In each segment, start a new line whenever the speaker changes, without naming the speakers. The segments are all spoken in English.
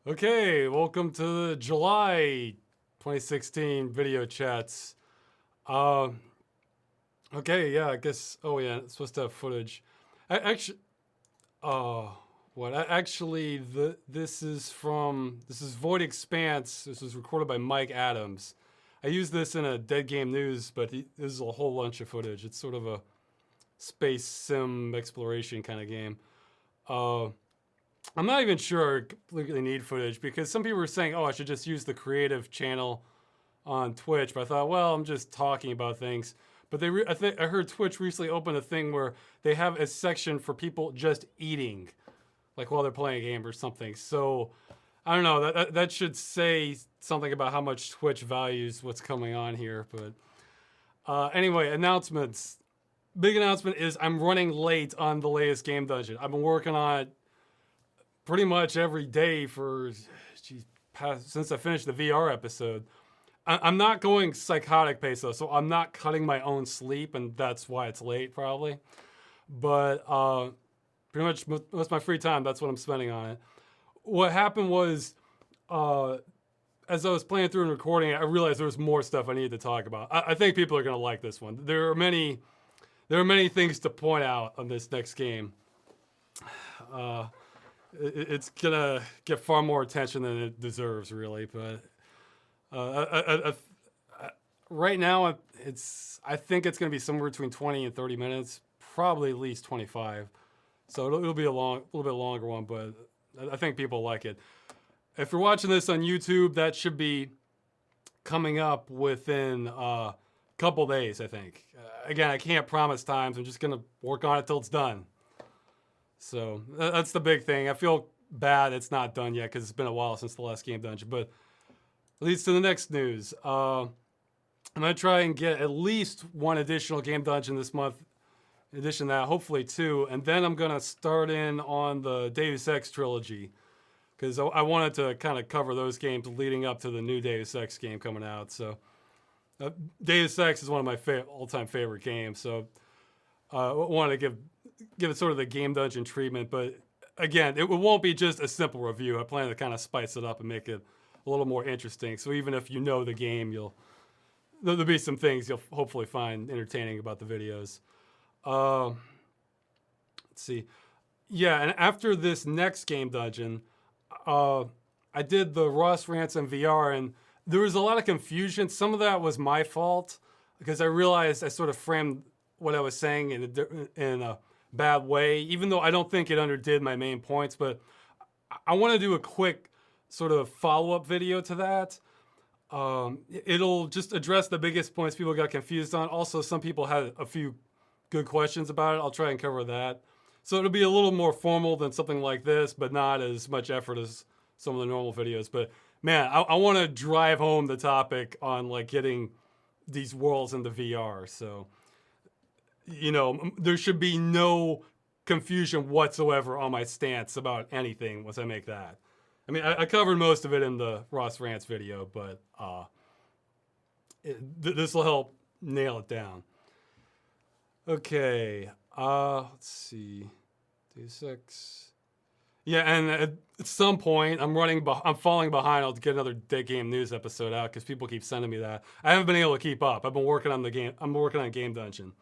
Okay, welcome to the July 2016 video chats. Uh, okay, yeah, I guess. Oh yeah, it's supposed to have footage. Actually, what? Actually, this is Void Expanse. This was recorded by Mike Adams. I used this in a Dead Game News, but this is a whole bunch of footage. It's sort of a space sim exploration kind of game. Uh, I'm not even sure I completely need footage because some people were saying, oh, I should just use the creative channel on Twitch. But I thought, well, I'm just talking about things. But I heard Twitch recently opened a thing where they have a section for people just eating, like while they're playing a game or something. So I don't know. That should say something about how much Twitch values what's coming on here. But anyway, announcements. Big announcement is I'm running late on the latest game dungeon. I've been working on it pretty much every day since I finished the VR episode. I'm not going psychotic pace though, so I'm not cutting my own sleep, and that's why it's late probably. But pretty much most of my free time, that's what I'm spending on it. What happened was, as I was playing through and recording it, I realized there was more stuff I needed to talk about. I think people are gonna like this one. There are many things to point out on this next game. It's gonna get far more attention than it deserves, really. But right now, I think it's gonna be somewhere between 20 and 30 minutes, probably at least 25. So it'll be a little bit longer one, but I think people like it. If you're watching this on YouTube, that should be coming up within a couple days, I think. Again, I can't promise times. I'm just gonna work on it till it's done. So that's the big thing. I feel bad it's not done yet because it's been a while since the last game dungeon. But leads to the next news. I'm going to try and get at least one additional game dungeon this month. In addition to that, hopefully two. And then I'm going to start in on the Deus Ex trilogy. Because I wanted to kind of cover those games leading up to the new Deus Ex game coming out. So Deus Ex is one of my all-time favorite games. So I wanted to give it sort of the game dungeon treatment, but again, it won't be just a simple review. I plan to kind of spice it up and make it a little more interesting. So even if you know the game, there'll be some things you'll hopefully find entertaining about the videos. Let's see. Yeah, and after this next game dungeon, I did the Ross Ransom VR, and there was a lot of confusion. Some of that was my fault because I realized I sort of framed what I was saying in a bad way, even though I don't think it underdid my main points. But I want to do a quick sort of follow-up video to that. It'll just address the biggest points people got confused on. Also, some people had a few good questions about it. I'll try and cover that. So it'll be a little more formal than something like this, but not as much effort as some of the normal videos. But man, I want to drive home the topic on like getting these worlds into VR. So there should be no confusion whatsoever on my stance about anything once I make that. I mean, I covered most of it in the Ross Rants video, but this will help nail it down. Okay, let's see. Deus Ex. Yeah, and at some point, I'm falling behind. I'll get another Dead Game News episode out because people keep sending me that. I haven't been able to keep up. I've been working on the game. I'm working on Game Dungeon.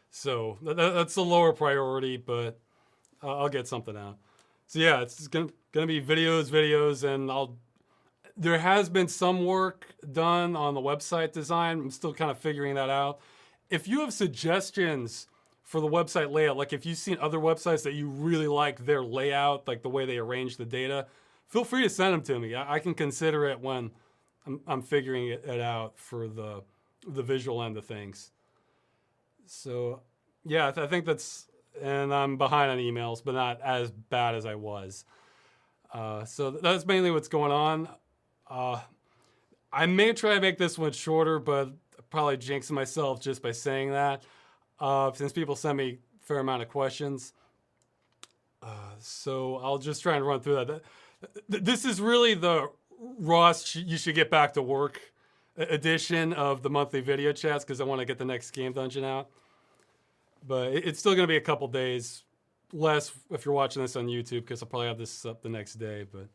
So that's a lower priority, but I'll get something out. So yeah, it's gonna be videos, and there has been some work done on the website design. I'm still kind of figuring that out. If you have suggestions for the website layout, like if you've seen other websites that you really like their layout, like the way they arrange the data, feel free to send them to me. I can consider it when I'm figuring it out for the visual end of things. So, yeah, I think and I'm behind on emails, but not as bad as I was. So that's mainly what's going on. I may try to make this one shorter, but probably jinxing myself just by saying that, since people send me a fair amount of questions. So I'll just try and run through that. This is really the Ross, you should get back to work edition of the monthly video chats because I want to get the next game dungeon out. But it's still going to be a couple days less if you're watching this on YouTube because I'll probably have this up the next day. But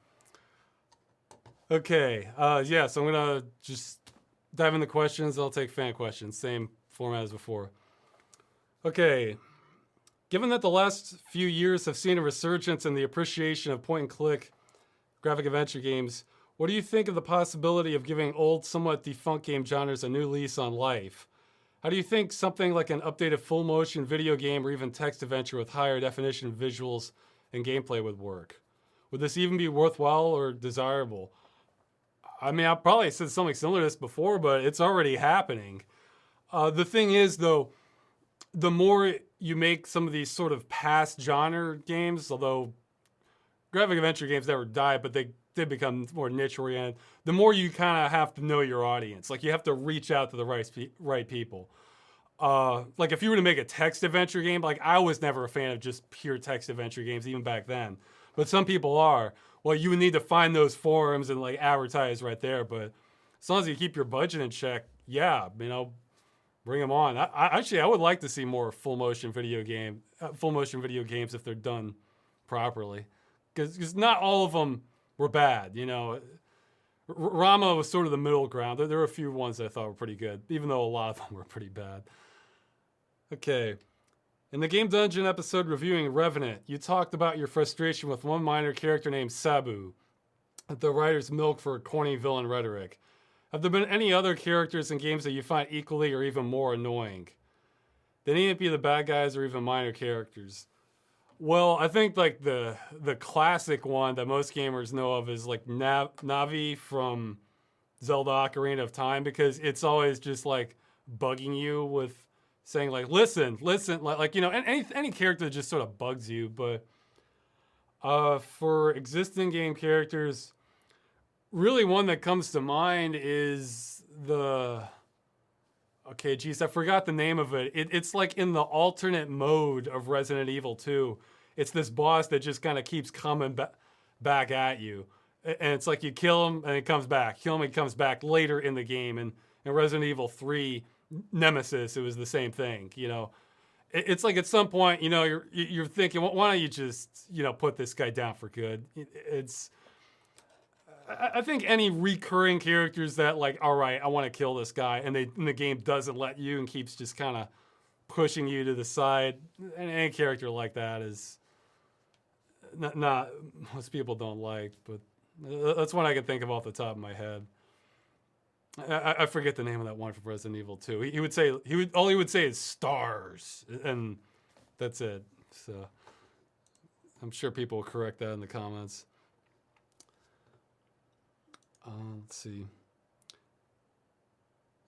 Okay. Yeah, so I'm going to just dive into questions. I'll take fan questions. Same format as before. Okay. Given that the last few years have seen a resurgence in the appreciation of point and click graphic adventure games, what do you think of the possibility of giving old, somewhat defunct game genres a new lease on life? How do you think something like an updated full motion video game or even text adventure with higher definition visuals and gameplay would work? Would this even be worthwhile or desirable? I mean, I probably said something similar to this before, but it's already happening. The thing is, though, the more you make some of these sort of past genre games, although graphic adventure games never die, but they did become more niche oriented, the more you kind of have to know your audience. Like, you have to reach out to the right people. Like, if you were to make a text adventure game, like, I was never a fan of just pure text adventure games, even back then. But some people are. Well, you would need to find those forums and like advertise right there. But as long as you keep your budget in check, yeah, bring them on. I would like to see more full motion video games if they're done properly, because not all of them were bad. Rama was sort of the middle ground. There were a few ones that I thought were pretty good, even though a lot of them were pretty bad. Okay. In the Game Dungeon episode reviewing Revenant, you talked about your frustration with one minor character named Sabu, the writer's milk for corny villain rhetoric. Have there been any other characters in games that you find equally or even more annoying? They needn't be the bad guys or even minor characters. Well, I think like the classic one that most gamers know of is like Navi from Zelda Ocarina of Time, because it's always just like bugging you with saying like, listen, like any character that just sort of bugs you. But for existing game characters, really one that comes to mind is I forgot the name of it. It's like in the alternate mode of Resident Evil 2. It's this boss that just kind of keeps coming back at you. And it's like you kill him and it comes back. Kill him and it comes back later in the game. And in Resident Evil 3, Nemesis, it was the same thing. It's like at some point, you're thinking, why don't you just, put this guy down for good? I think any recurring characters that like, all right, I want to kill this guy, and the game doesn't let you and keeps just kind of pushing you to the side. And any character like that is not most people don't like, but that's one I can think of off the top of my head. I forget the name of that one from Resident Evil 2. He would say all he would say is stars, and that's it. So I'm sure people will correct that in the comments. Let's see.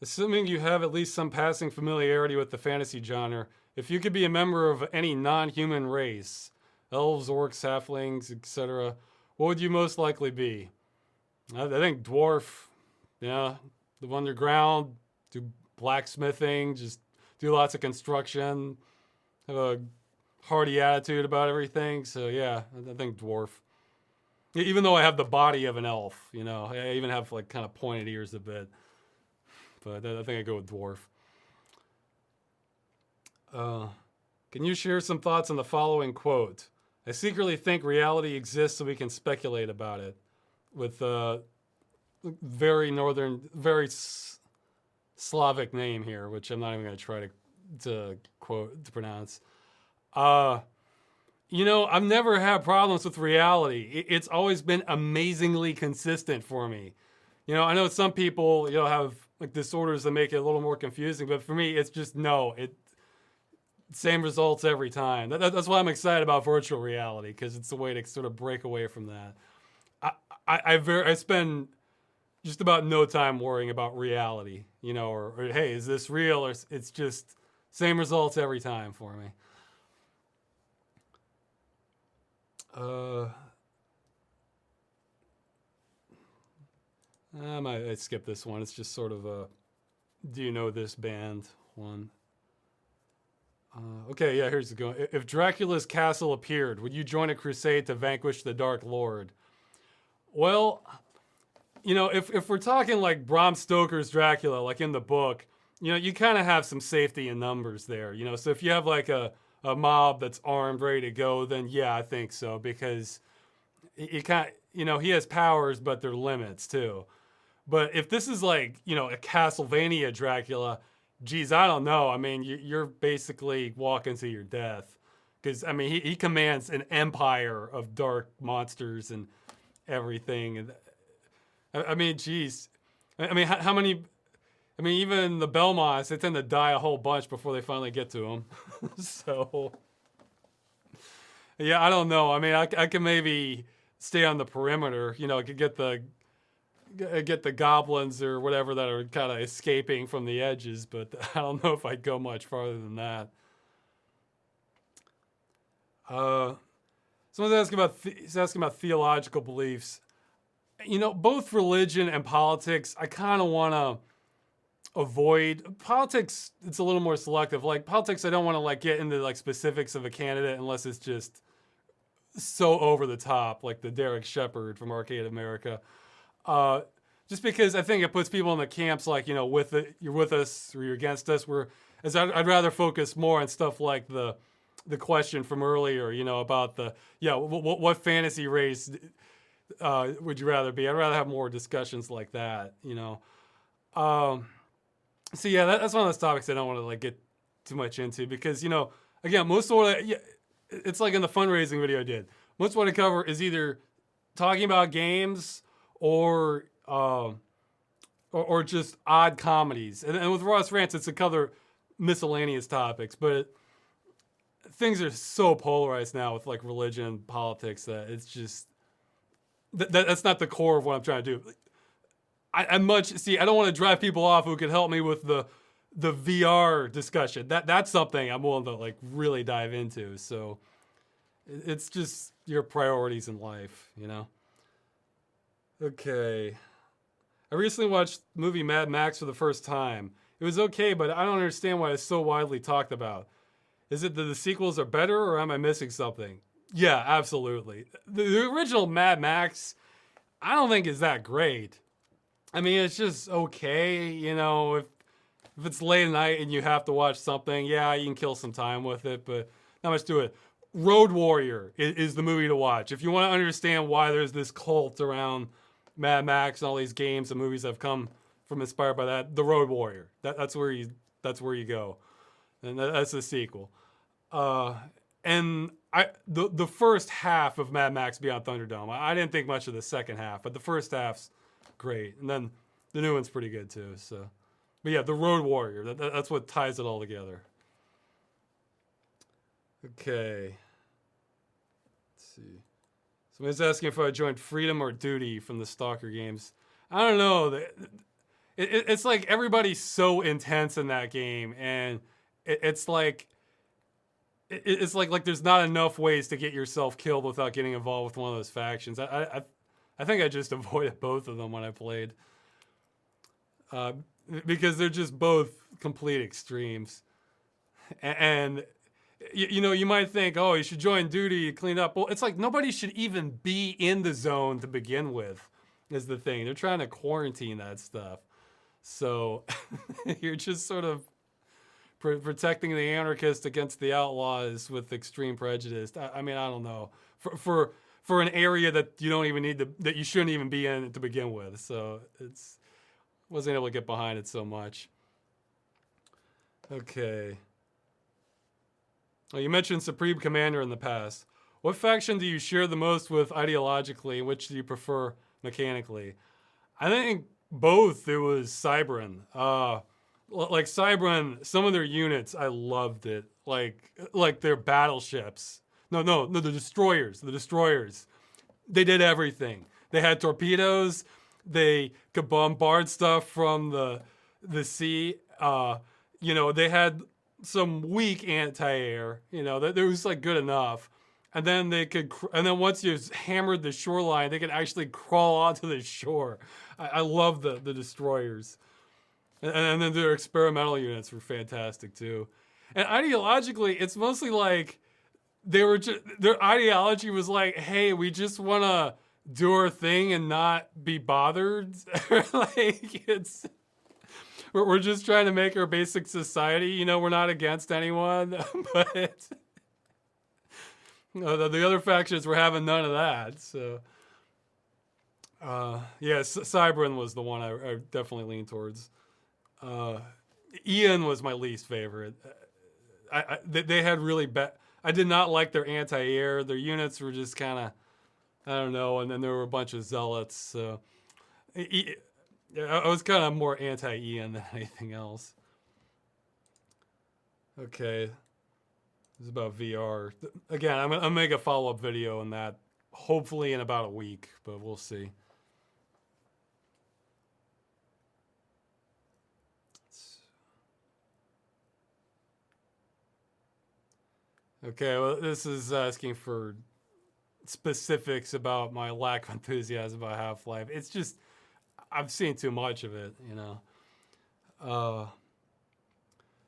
Assuming you have at least some passing familiarity with the fantasy genre, if you could be a member of any non-human race, elves, orcs, halflings, etc., what would you most likely be? I think dwarf. Yeah, live underground, do blacksmithing, just do lots of construction, have a hearty attitude about everything. So yeah, I think dwarf. Even though I have the body of an elf, I even have like kind of pointed ears a bit. But I think I go with dwarf. Can you share some thoughts on the following quote? I secretly think reality exists so we can speculate about it. With very Slavic name here, which I'm not even going to try to pronounce. I've never had problems with reality. It's always been amazingly consistent for me. I know some people, have like disorders that make it a little more confusing, but for me, it's just same results every time. That's why I'm excited about virtual reality, because it's a way to sort of break away from that. I spend just about no time worrying about reality, or hey, is this real? Or it's just same results every time for me. I might skip this one. It's just sort of a, do you know this band one? Okay, yeah, here's the go. If Dracula's castle appeared, would you join a crusade to vanquish the Dark Lord? Well, if we're talking like Bram Stoker's Dracula, like in the book, you kind of have some safety in numbers there. So if you have like a mob that's armed, ready to go, then yeah, I think so, because he has powers, but there are limits too. But if this is like, a Castlevania Dracula, geez, I don't know. I mean, you're basically walking to your death. Because, I mean, he commands an empire of dark monsters and everything. And I mean, geez. I mean, how many... I mean, even the Belmonts, they tend to die a whole bunch before they finally get to him. So, yeah, I don't know. I mean, I can maybe stay on the perimeter. I could get the goblins or whatever that are kind of escaping from the edges, but I don't know if I'd go much farther than that. Someone's asking about theological beliefs. Both religion and politics, I kind of want to avoid. Politics, it's a little more selective. Like politics, I don't want to like get into like specifics of a candidate unless it's just so over the top, like the Derek Shepherd from Arcade America. Just because I think it puts people in the camps like, you're with us or you're against us. I'd rather focus more on stuff like the question from earlier, about what fantasy race would you rather be? I'd rather have more discussions like that, So yeah, that's one of those topics I don't want to like get too much into because, again, most of what it's like in the fundraising video I did. Most of what I cover is either talking about games or just odd comedies. And with Ross Rants, it's to cover miscellaneous topics. But things are so polarized now with like religion and politics that it's just that's not the core of what I'm trying to do. I don't want to drive people off who could help me with the VR discussion. That's something I'm willing to like really dive into. So it's just your priorities in life, Okay. I recently watched the movie Mad Max for the first time. It was okay, but I don't understand why it's so widely talked about. Is it that the sequels are better or am I missing something? Yeah, absolutely. The original Mad Max, I don't think is that great. I mean, it's just okay, if it's late at night and you have to watch something, yeah, you can kill some time with it, but not much to it. Road Warrior is the movie to watch. If you want to understand why there's this cult around Mad Max and all these games and movies that have come from inspired by that, The Road Warrior. That's where you go. And that's the sequel. And the first half of Mad Max Beyond Thunderdome, I didn't think much of the second half, but the first half's great, and then the new one's pretty good too. So, but yeah, The Road Warrior. That's what ties it all together. Okay. Let's see. Somebody's asking if I joined Freedom or Duty from the Stalker games. I don't know. It's like everybody's so intense in that game, and it's like there's not enough ways to get yourself killed without getting involved with one of those factions. I think I just avoided both of them when I played. Because they're just both complete extremes. And you might think, oh, you should join Duty, clean up. Well, it's like nobody should even be in the zone to begin with, is the thing. They're trying to quarantine that stuff. So you're just sort of protecting the anarchist against the outlaws with extreme prejudice. I mean, I don't know. For an area that you don't even need that you shouldn't even be in to begin with. So wasn't able to get behind it so much. Okay. Well, you mentioned Supreme Commander in the past. What faction do you share the most with ideologically, and which do you prefer mechanically? I think both. It was Cybran. Like Cybran, some of their units, I loved it. Like their battleships. No, the destroyers. The destroyers. They did everything. They had torpedoes. They could bombard stuff from the sea. They had some weak anti-air. That was like good enough. And then and then once you hammered the shoreline, they could actually crawl onto the shore. I love the destroyers. And then their experimental units were fantastic too. And ideologically, it's mostly like their ideology was like, hey, we just want to do our thing and not be bothered. We're just trying to make our basic society. We're not against anyone, but the other factions were having none of that. So Yeah, Cybran was the one I definitely leaned towards. Uh, Ian was my least favorite. They had really bad. I did not like their anti-air. Their units were just kind of, I don't know. And then there were a bunch of zealots. So I was kind of more anti-Ian than anything else. Okay, this is about VR. Again, I'm gonna make a follow-up video on that, hopefully in about a week, but we'll see. Okay, well, this is asking for specifics about my lack of enthusiasm about Half-Life. It's just, I've seen too much of it, you know.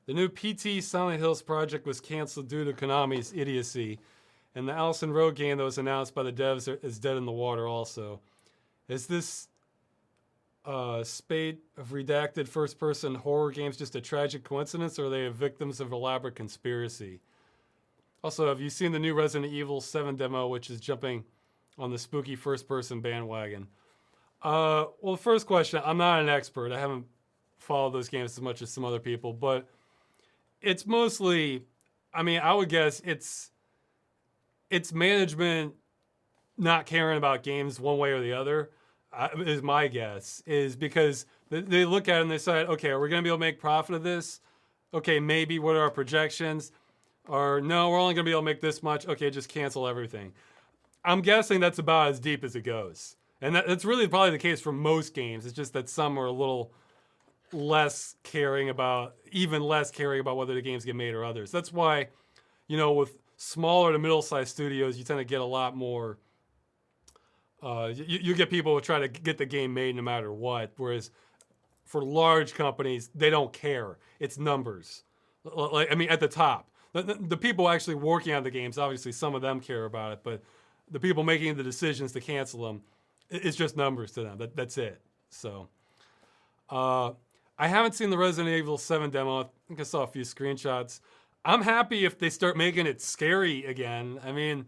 The new PT Silent Hills project was canceled due to Konami's idiocy, and the Allison Road game that was announced by the devs is dead in the water also. Is this spate of redacted first-person horror games just a tragic coincidence, or are they victims of elaborate conspiracy? Also, have you seen the new Resident Evil 7 demo, which is jumping on the spooky first-person bandwagon? Well, the first question, I'm not an expert. I haven't followed those games as much as some other people, but it's mostly, I mean, I would guess it's management not caring about games one way or the other, is my guess, is because they look at it and they say, okay, are we going to be able to make profit of this? Okay, maybe. What are our projections? Or no, we're only going to be able to make this much. Okay, just cancel everything. I'm guessing that's about as deep as it goes. And that's really probably the case for most games. It's just that some are a little less caring about, even less caring about whether the games get made or others. That's why, you know, with smaller to middle-sized studios, you tend to get a lot more, you get people who try to get the game made no matter what. Whereas for large companies, they don't care. It's numbers. Like, I mean, at the top. The people actually working on the games, obviously some of them care about it, but the people making the decisions to cancel them, it's just numbers to them. That's it. So, I haven't seen the Resident Evil 7 demo. I think I saw a few screenshots. I'm happy if they start making it scary again. I mean,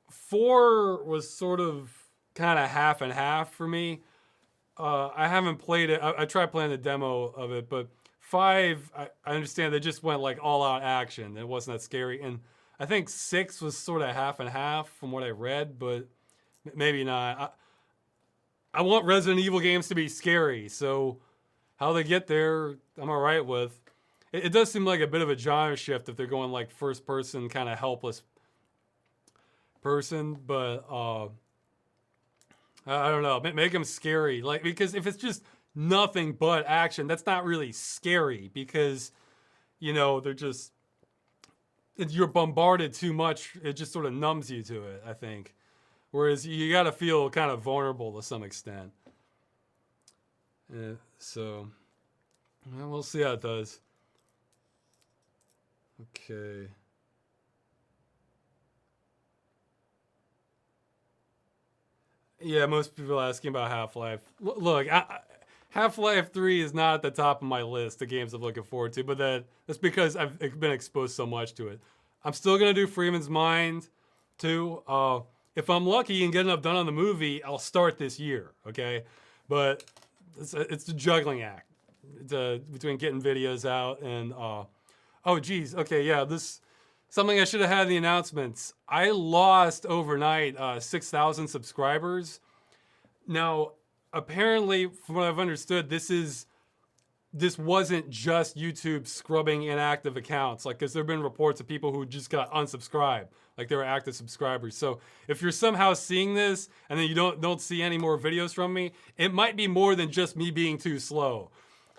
4 was sort of kind of half and half for me. I haven't played it. I tried playing the demo of it, but 5, I understand they just went like all out action. It wasn't that scary. And I think 6 was sort of half and half from what I read, but maybe not. I want Resident Evil games to be scary, so how they get there, I'm all right with. It does seem like a bit of a genre shift if they're going like first person, kind of helpless person, but I don't know. Make them scary, like, because if it's just nothing but action, that's not really scary, because, you know, they're just, you're bombarded too much. It just sort of numbs you to it, I think. Whereas you got to feel kind of vulnerable to some extent. So, well, we'll see how it does. Okay. Yeah, most people are asking about Half-Life. Look, Half-Life 3 is not at the top of my list of games I'm looking forward to, but that's because I've been exposed so much to it. I'm still going to do Freeman's Mind too. If I'm lucky and get enough done on the movie, I'll start this year, okay? But it's a juggling act between getting videos out and, oh geez, okay, yeah, something I should have had in the announcements. I lost overnight 6,000 subscribers. Now, apparently, from what I've understood, this wasn't just YouTube scrubbing inactive accounts. Like, because there have been reports of people who just got unsubscribed, like they were active subscribers. So if you're somehow seeing this and then you don't see any more videos from me, it might be more than just me being too slow.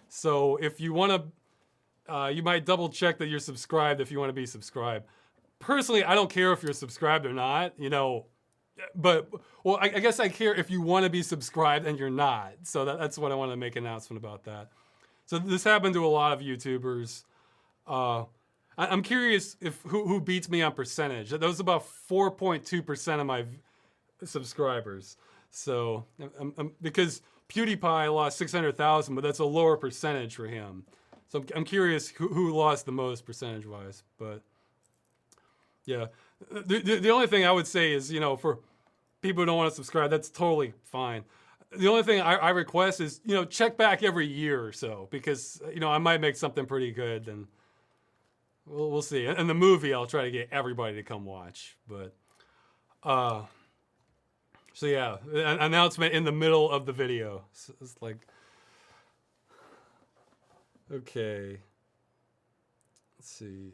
So if you want to, you might double check that you're subscribed if you want to be subscribed. Personally, I don't care if you're subscribed or not, you know, but, well, I guess I care if you want to be subscribed and you're not. So that's what I want to make an announcement about that. So this happened to a lot of YouTubers. I'm curious if who beats me on percentage. That was about 4.2% of my subscribers. So because PewDiePie lost 600,000, but that's a lower percentage for him. So I'm curious who lost the most percentage-wise. But yeah, the only thing I would say is, you know, for people who don't want to subscribe, that's totally fine. The only thing I request is, check back every year or so, because, I might make something pretty good, and we'll see. And the movie, I'll try to get everybody to come watch. But, so yeah, an announcement in the middle of the video. So it's like, okay. Let's see.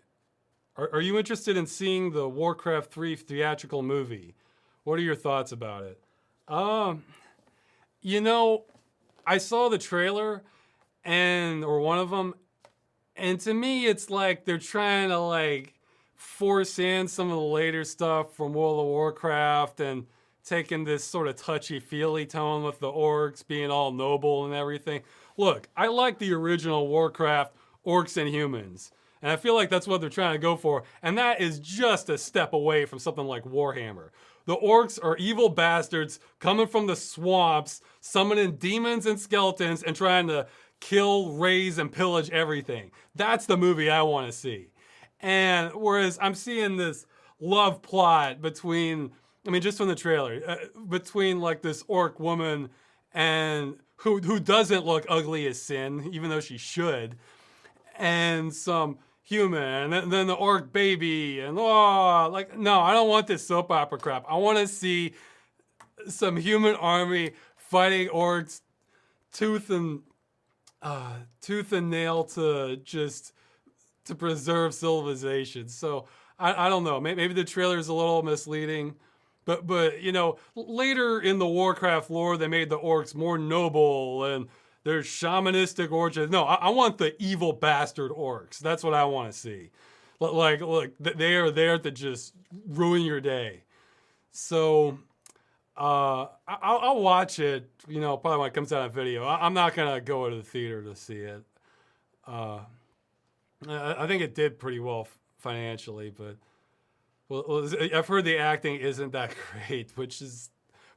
Are you interested in seeing the Warcraft 3 theatrical movie? What are your thoughts about it? I saw the trailer or one of them, and to me, it's like they're trying to force in some of the later stuff from World of Warcraft and taking this sort of touchy-feely tone with the orcs being all noble and everything. Look, I like the original Warcraft orcs and humans, and I feel like that's what they're trying to go for, and that is just a step away from something like Warhammer. The orcs are evil bastards coming from the swamps, summoning demons and skeletons and trying to kill, raise, and pillage everything. That's the movie I want to see. And whereas I'm seeing this love plot between, just from the trailer, between this orc woman and who doesn't look ugly as sin, even though she should, and some human, and then the orc baby, and no, I don't want this soap opera crap. I want to see some human army fighting orcs tooth and nail to preserve civilization. So I don't know. Maybe the trailer is a little misleading, but later in the Warcraft lore, they made the orcs more noble and there's shamanistic origins. No, I want the evil bastard orcs. That's what I want to see. Look, they are there to just ruin your day. So, I'll watch it, probably when it comes out on video. I'm not going to go to the theater to see it. I think it did pretty well financially, but I've heard the acting isn't that great, which is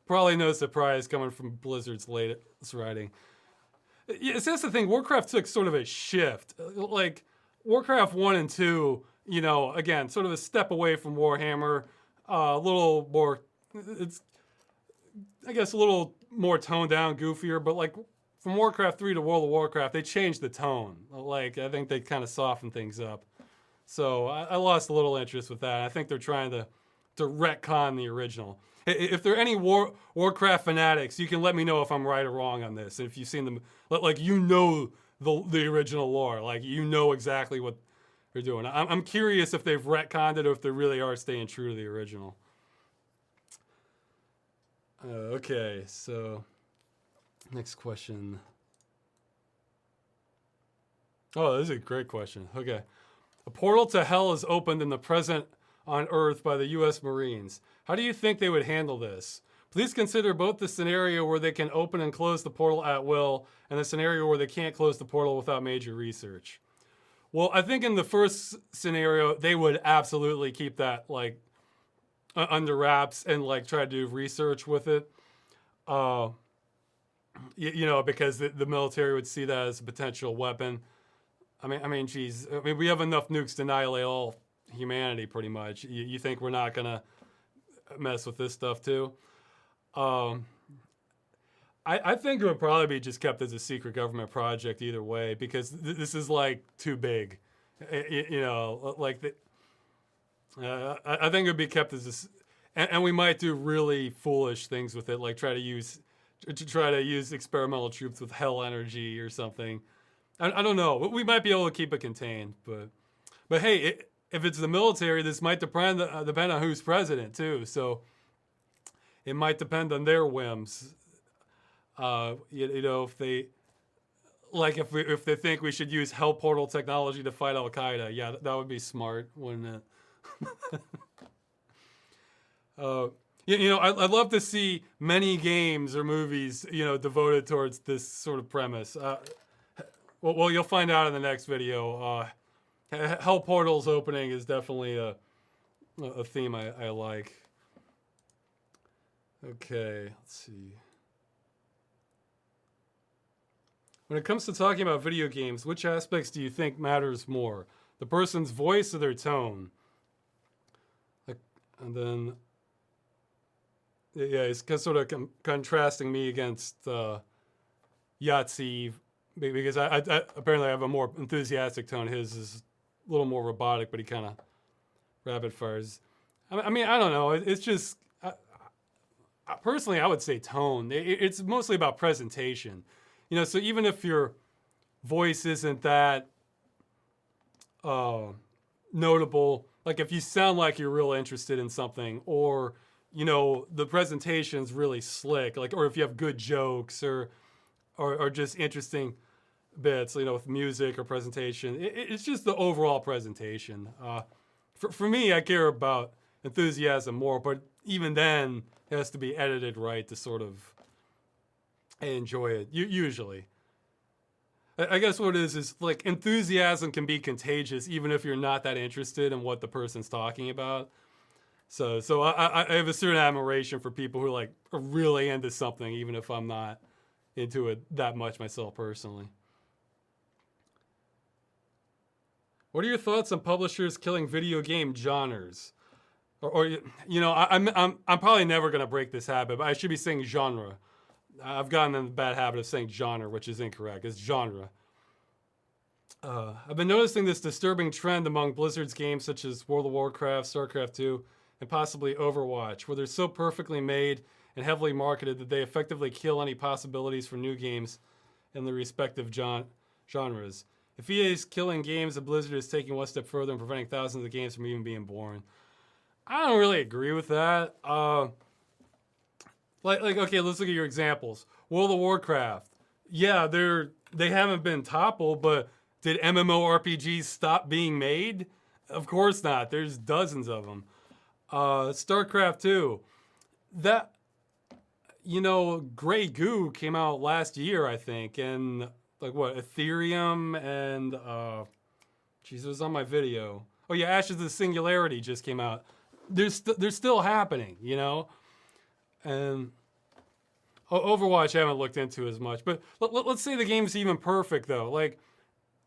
probably no surprise coming from Blizzard's latest writing. Yeah, so that's the thing. Warcraft took sort of a shift. Warcraft 1 and 2, again, sort of a step away from Warhammer. A little more, it's, I guess, a little more toned down, goofier. But from Warcraft 3 to World of Warcraft, they changed the tone. I think they kind of softened things up. So I lost a little interest with that. I think they're trying to retcon the original. If there are any Warcraft fanatics, you can let me know if I'm right or wrong on this. If you've seen them, the original lore, you know exactly what they're doing. I'm curious if they've retconned it or if they really are staying true to the original. Okay, so next question. Oh, this is a great question. Okay. A portal to hell is opened in the present on Earth by the U.S. Marines. How do you think they would handle this? Please consider both the scenario where they can open and close the portal at will and the scenario where they can't close the portal without major research. Well, I think in the first scenario, they would absolutely keep that under wraps and try to do research with it. Because the military would see that as a potential weapon. Geez, we have enough nukes to annihilate all humanity pretty much. You think we're not going to mess with this stuff too? I think it would probably be just kept as a secret government project either way, because this is too big. I think it would be kept as this, and we might do really foolish things with it, try to use experimental troops with hell energy or something. I don't know. We might be able to keep it contained, but hey, if it's the military, this might depend on who's president too. So it might depend on their whims. If they if they think we should use hell portal technology to fight Al Qaeda, yeah, that would be smart, wouldn't it? I'd love to see many games or movies, devoted towards this sort of premise. Well, you'll find out in the next video. Hell portals opening is definitely a theme I like. Okay, let's see. When it comes to talking about video games, which aspects do you think matters more? The person's voice or their tone? And then yeah, he's sort of contrasting me against Yahtzee because I apparently have a more enthusiastic tone. His is a little more robotic, but he kind of rapid fires. I mean, I don't know. It's just personally, I would say tone. It's mostly about presentation. So even if your voice isn't that notable, like if you sound like you're real interested in something, or the presentation's really slick, like, or if you have good jokes or just interesting bits, with music or presentation, it's just the overall presentation. For me, I care about enthusiasm more, but even then, it has to be edited right to sort of enjoy it. Usually, I guess what it is like enthusiasm can be contagious, even if you're not that interested in what the person's talking about. So I have a certain admiration for people who are really into something, even if I'm not into it that much myself personally. What are your thoughts on publishers killing video game genres? I'm probably never gonna break this habit, but I should be saying genre. I've gotten in the bad habit of saying genre, which is incorrect. It's genre. I've been noticing this disturbing trend among Blizzard's games such as World of Warcraft, StarCraft 2, and possibly Overwatch, where they're so perfectly made and heavily marketed that they effectively kill any possibilities for new games in the respective genres. If EA is killing games, and Blizzard is taking one step further and preventing thousands of games from even being born. I don't really agree with that. Okay, let's look at your examples. World of Warcraft. Yeah, they haven't been toppled, but did MMORPGs stop being made? Of course not. There's dozens of them. StarCraft 2. That, Grey Goo came out last year, I think, and Ethereum and it was on my video. Oh yeah, Ashes of the Singularity just came out. They're still happening, and Overwatch I haven't looked into as much. But let's say the game's even perfect though.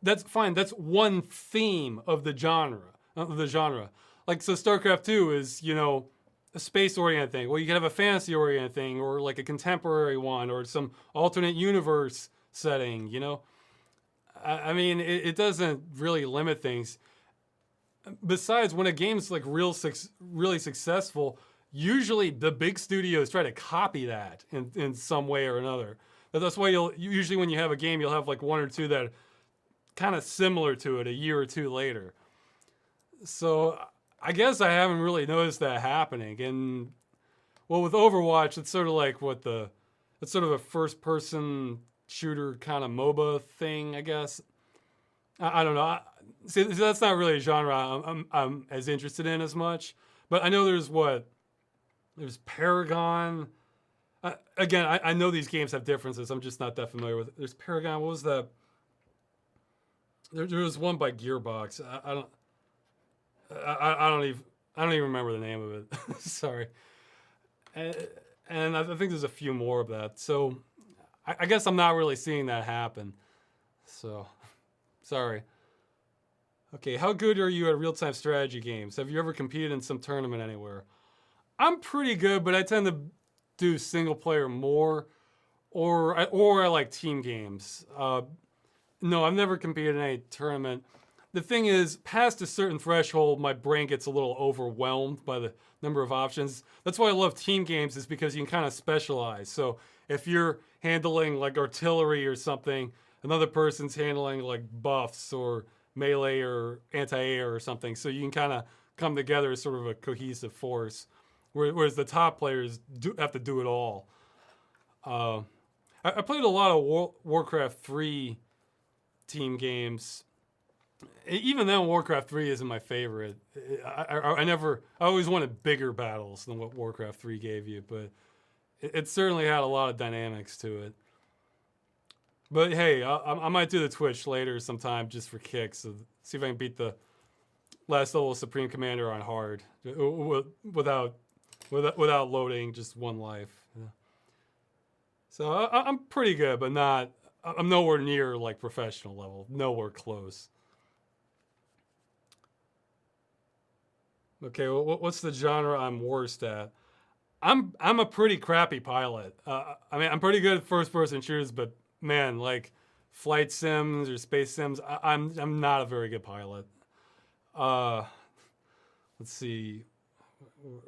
That's fine. That's one theme of the genre. So StarCraft 2 is a space-oriented thing. Well, you can have a fantasy-oriented thing, or like a contemporary one, or some alternate universe setting. I mean, it doesn't really limit things. Besides, when a game's really successful, usually the big studios try to copy that in some way or another. That's why usually when you have a game, you'll have one or two that are kind of similar to it a year or two later. So I guess I haven't really noticed that happening. And with Overwatch, it's sort of it's sort of a first-person shooter kind of MOBA thing, I guess. I don't know. See, that's not really a genre I'm as interested in as much. But I know there's Paragon. Again, I know these games have differences. I'm just not that familiar with it. There's Paragon. What was that? There was one by Gearbox. I don't even remember the name of it. Sorry. And I think there's a few more of that. So I guess I'm not really seeing that happen. So sorry. Okay, how good are you at real-time strategy games? Have you ever competed in some tournament anywhere? I'm pretty good, but I tend to do single player more, or I like team games. No, I've never competed in any tournament. The thing is, past a certain threshold, my brain gets a little overwhelmed by the number of options. That's why I love team games, is because you can kind of specialize. So if you're handling artillery or something, another person's handling buffs or melee or anti-air or something. So you can kind of come together as sort of a cohesive force. Whereas the top players have to do it all. I played a lot of Warcraft 3 team games. Even then, Warcraft 3 isn't my favorite. I always wanted bigger battles than what Warcraft 3 gave you, but it certainly had a lot of dynamics to it. But hey, I might do the Twitch later sometime just for kicks. So see if I can beat the last level of Supreme Commander on hard without loading just one life. Yeah. So I'm pretty good, but I'm nowhere near professional level. Nowhere close. Okay, what's the genre I'm worst at? I'm a pretty crappy pilot. I mean, I'm pretty good at first person shooters, but man, like flight sims or space sims, I'm not a very good pilot. Uh, let's see,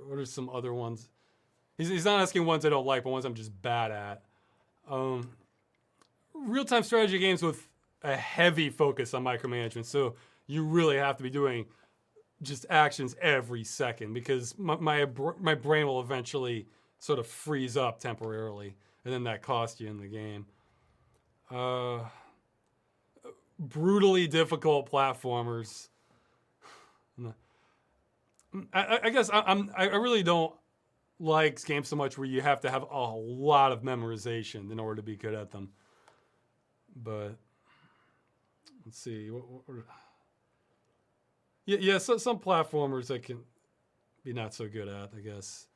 what are some other ones? He's not asking ones I don't like, but ones I'm just bad at. Um, Real time strategy games with a heavy focus on micromanagement, so you really have to be doing just actions every second because my brain will eventually sort of freeze up temporarily, and then that costs you in the game. Uh, Brutally difficult platformers. I guess I really don't like games so much where you have to have a lot of memorization in order to be good at them. But let's see. Yeah. So some platformers I can be not so good at, I guess.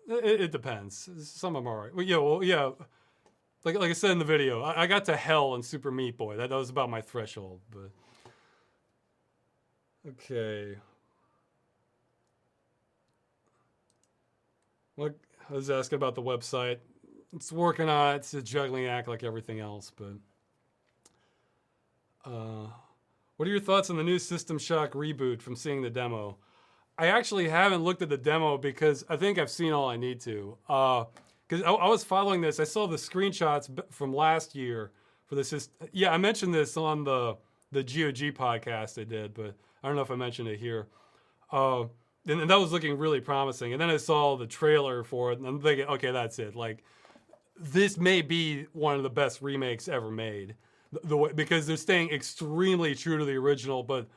It depends. Some of them are alright. Yeah. Like I said in the video, I got to hell in Super Meat Boy. That was about my threshold. But okay. What I was asking about the website. It's working on it. It's a juggling act like everything else. But what are your thoughts on the new System Shock reboot from seeing the demo? I actually haven't looked at the demo because I think I've seen all I need to. Because I was following this. I saw the screenshots from last year for this. Yeah, I mentioned this on the GOG podcast I did, but I don't know if I mentioned it here. And that was looking really promising. And then I saw the trailer for it, and I'm thinking, okay, that's it. Like, this may be one of the best remakes ever made. Because they're staying extremely true to the original, but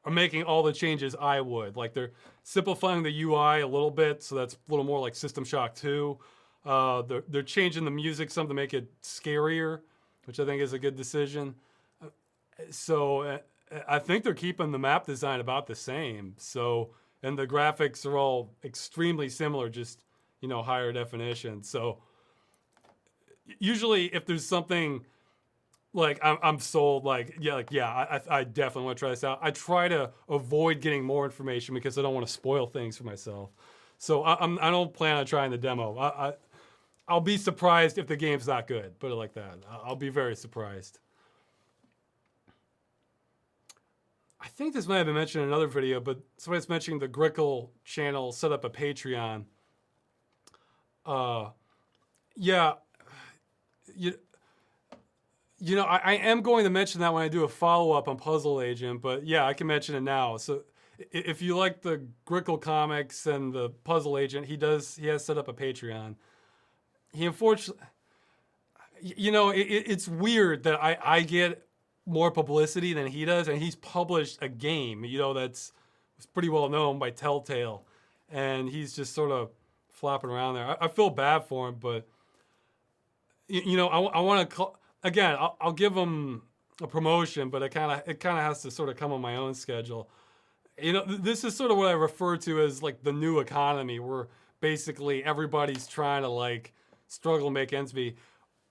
are making all the changes I would. Like simplifying the UI a little bit, so that's a little more like System Shock 2. They're changing the music some to make it scarier, which I think is a good decision. So I think they're keeping the map design about the same. So, and the graphics are all extremely similar, just, higher definition. So usually if there's something like I'm sold, I definitely want to try this out. I try to avoid getting more information because I don't want to spoil things for myself. So I don't plan on trying the demo. I'll be surprised if the game's not good. Put it like that. I'll be very surprised. I think this might have been mentioned in another video, but somebody's mentioning the Grickle channel set up a Patreon. Yeah. I am going to mention that when I do a follow-up on Puzzle Agent, but yeah, I can mention it now. So if you like the Grickle comics and the Puzzle Agent, he has set up a Patreon. He unfortunately, it's weird that I get more publicity than he does, and he's published a game, that's pretty well known by Telltale, and he's just sort of flopping around there. I feel bad for him, but I want to again. I'll give him a promotion, but it kind of has to sort of come on my own schedule. This is sort of what I refer to as like the new economy, where basically everybody's trying to struggle to make ends meet.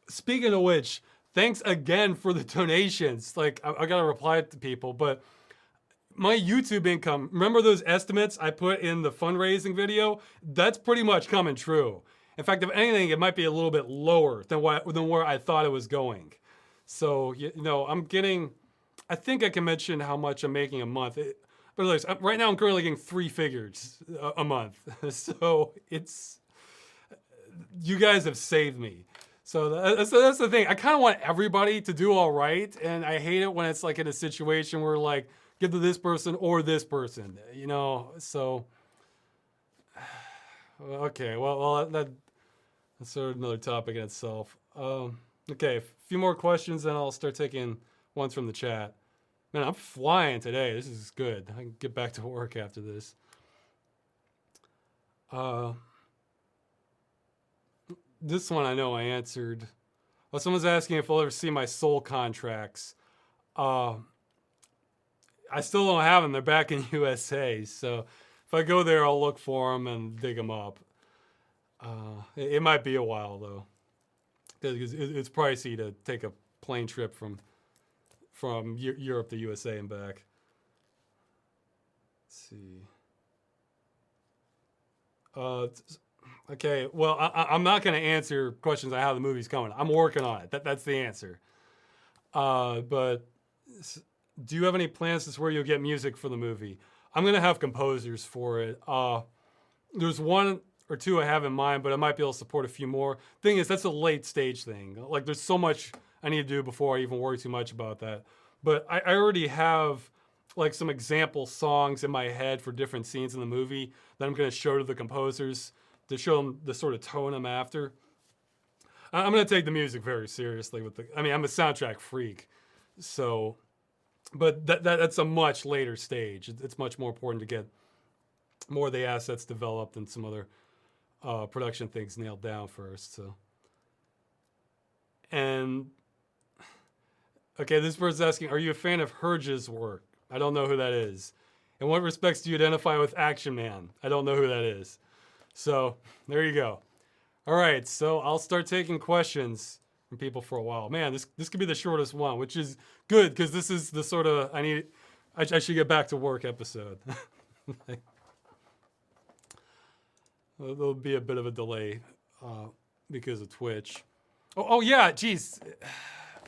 Speaking of which, thanks again for the donations. I got to reply to people, but my YouTube income, remember those estimates I put in the fundraising video? That's pretty much coming true. In fact, if anything, it might be a little bit lower than where I thought it was going. So, I'm getting, I think I can mention how much I'm making a month. But look, right now I'm currently getting 3 figures a month. So you guys have saved me. So that's the thing. I kind of want everybody to do all right. And I hate it when it's in a situation where give to this person or this person, so. Okay, well that's sort of another topic in itself. Okay, a few more questions, then I'll start taking ones from the chat. Man, I'm flying today. This is good. I can get back to work after this. This one I know I answered. Well, someone's asking if I'll ever see my soul contracts. I still don't have them. They're back in USA, so if I go there, I'll look for them and dig them up. It might be a while though, because it's pricey to take a plane trip from Europe to USA and back. Let's see. Okay, well, I'm not going to answer questions on how the movie's coming. I'm working on it. That's the answer. But do you have any plans to where you'll get music for the movie? I'm going to have composers for it. There's one or two I have in mind, but I might be able to support a few more. Thing is, that's a late stage thing. Like, there's so much I need to do before I even worry too much about that. But I already have like some example songs in my head for different scenes in the movie that I'm going to show to the composers to show them the sort of tone I'm after. I'm going to take the music very seriously I'm a soundtrack freak. So, but that's a much later stage. It's much more important to get more of the assets developed and some other production things nailed down first. So, and okay, this person's asking, are you a fan of Herge's work? I don't know who that is. In what respects do you identify with Action Man? I don't know who that is. So there you go. All right, so I'll start taking questions from people for a while. Man, this could be the shortest one, which is good because this is the sort of I should get back to work episode. There'll be a bit of a delay because of Twitch. Oh yeah, geez.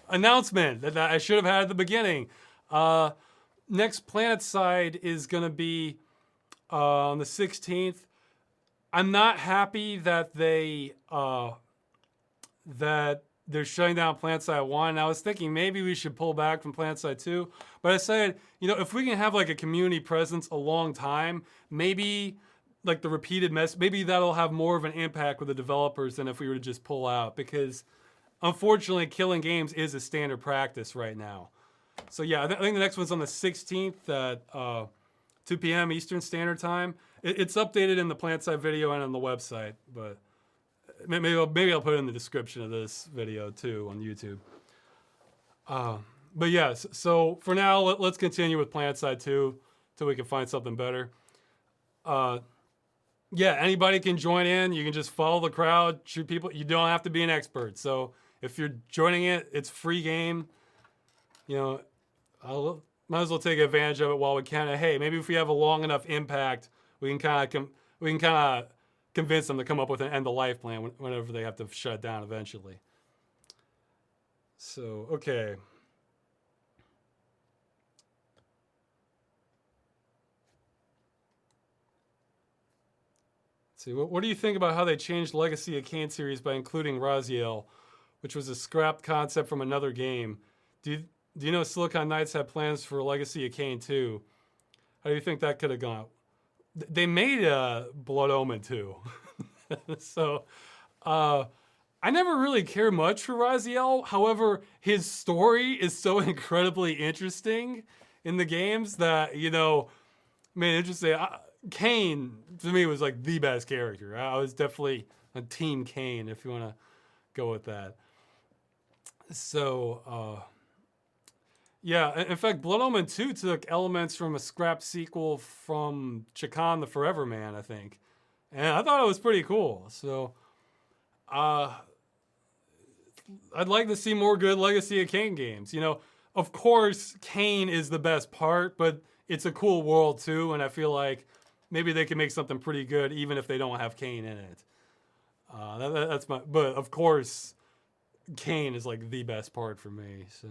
Announcement that I should have had at the beginning. Next Planetside is going to be on the 16th. I'm not happy that they're shutting down Planetside 1. I was thinking maybe we should pull back from Planetside 2. But I said, if we can have like a community presence a long time, maybe like the repeated maybe that'll have more of an impact with the developers than if we were to just pull out. Because unfortunately, killing games is a standard practice right now. So yeah, I think the next one's on the 16th at 2 p.m. Eastern Standard Time. It's updated in the Planetside video and on the website, but maybe I'll put it in the description of this video too on YouTube. But yeah, so for now, let's continue with Planetside 2 till we can find something better. Yeah, anybody can join in. You can just follow the crowd, shoot people. You don't have to be an expert. So if you're joining it, it's free game. Might as well take advantage of it while we can. Hey, maybe if we have a long enough impact, we can kind of convince them to come up with an end of life plan whenever they have to shut down eventually. So okay. Let's see, what do you think about how they changed Legacy of Kain series by including Raziel, which was a scrapped concept from another game? Do you know Silicon Knights had plans for Legacy of Kain 2? How do you think that could have gone? They made Blood Omen 2. So, I never really cared much for Raziel. However, his story is so incredibly interesting in the games that, interesting. Kain, to me, was like the best character. I was definitely a Team Kain, if you want to go with that. So, yeah, in fact, Blood Omen 2 took elements from a scrap sequel from Chakan the Forever Man, I think. And I thought it was pretty cool. So, I'd like to see more good Legacy of Kain games. Of course, Kain is the best part, but it's a cool world too, and I feel like maybe they can make something pretty good even if they don't have Kain in it. But of course, Kain is like the best part for me, so.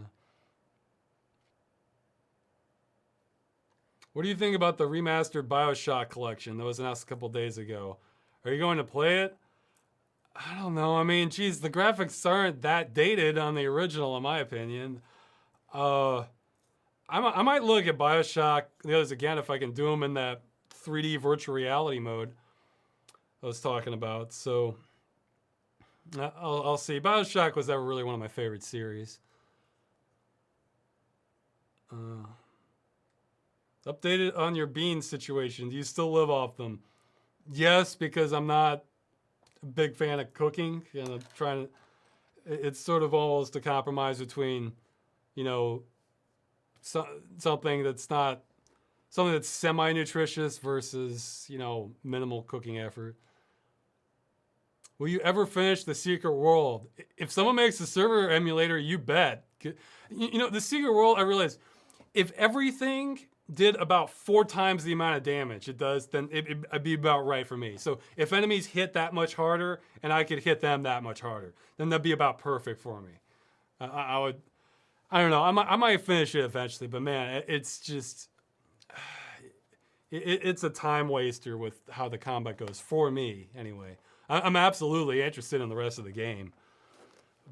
What do you think about the remastered BioShock collection that was announced a couple days ago? Are you going to play it? I don't know. I mean, geez, the graphics aren't that dated on the original, in my opinion. I might look at BioShock the others again if I can do them in that 3D virtual reality mode I was talking about. So I'll see. BioShock was never really one of my favorite series. Updated on your beans situation. Do you still live off them? Yes, because I'm not a big fan of cooking. I'm trying to. It's sort of almost a compromise between, something that's not something that's semi-nutritious versus minimal cooking effort. Will you ever finish The Secret World? If someone makes a server emulator, you bet. The Secret World, I realized, if everything did about 4 times the amount of damage it does, then it'd be about right for me. So if enemies hit that much harder and I could hit them that much harder, then that'd be about perfect for me. I would, I don't know, I might finish it eventually, but man, it's just, it's a time waster with how the combat goes, for me anyway. I'm absolutely interested in the rest of the game.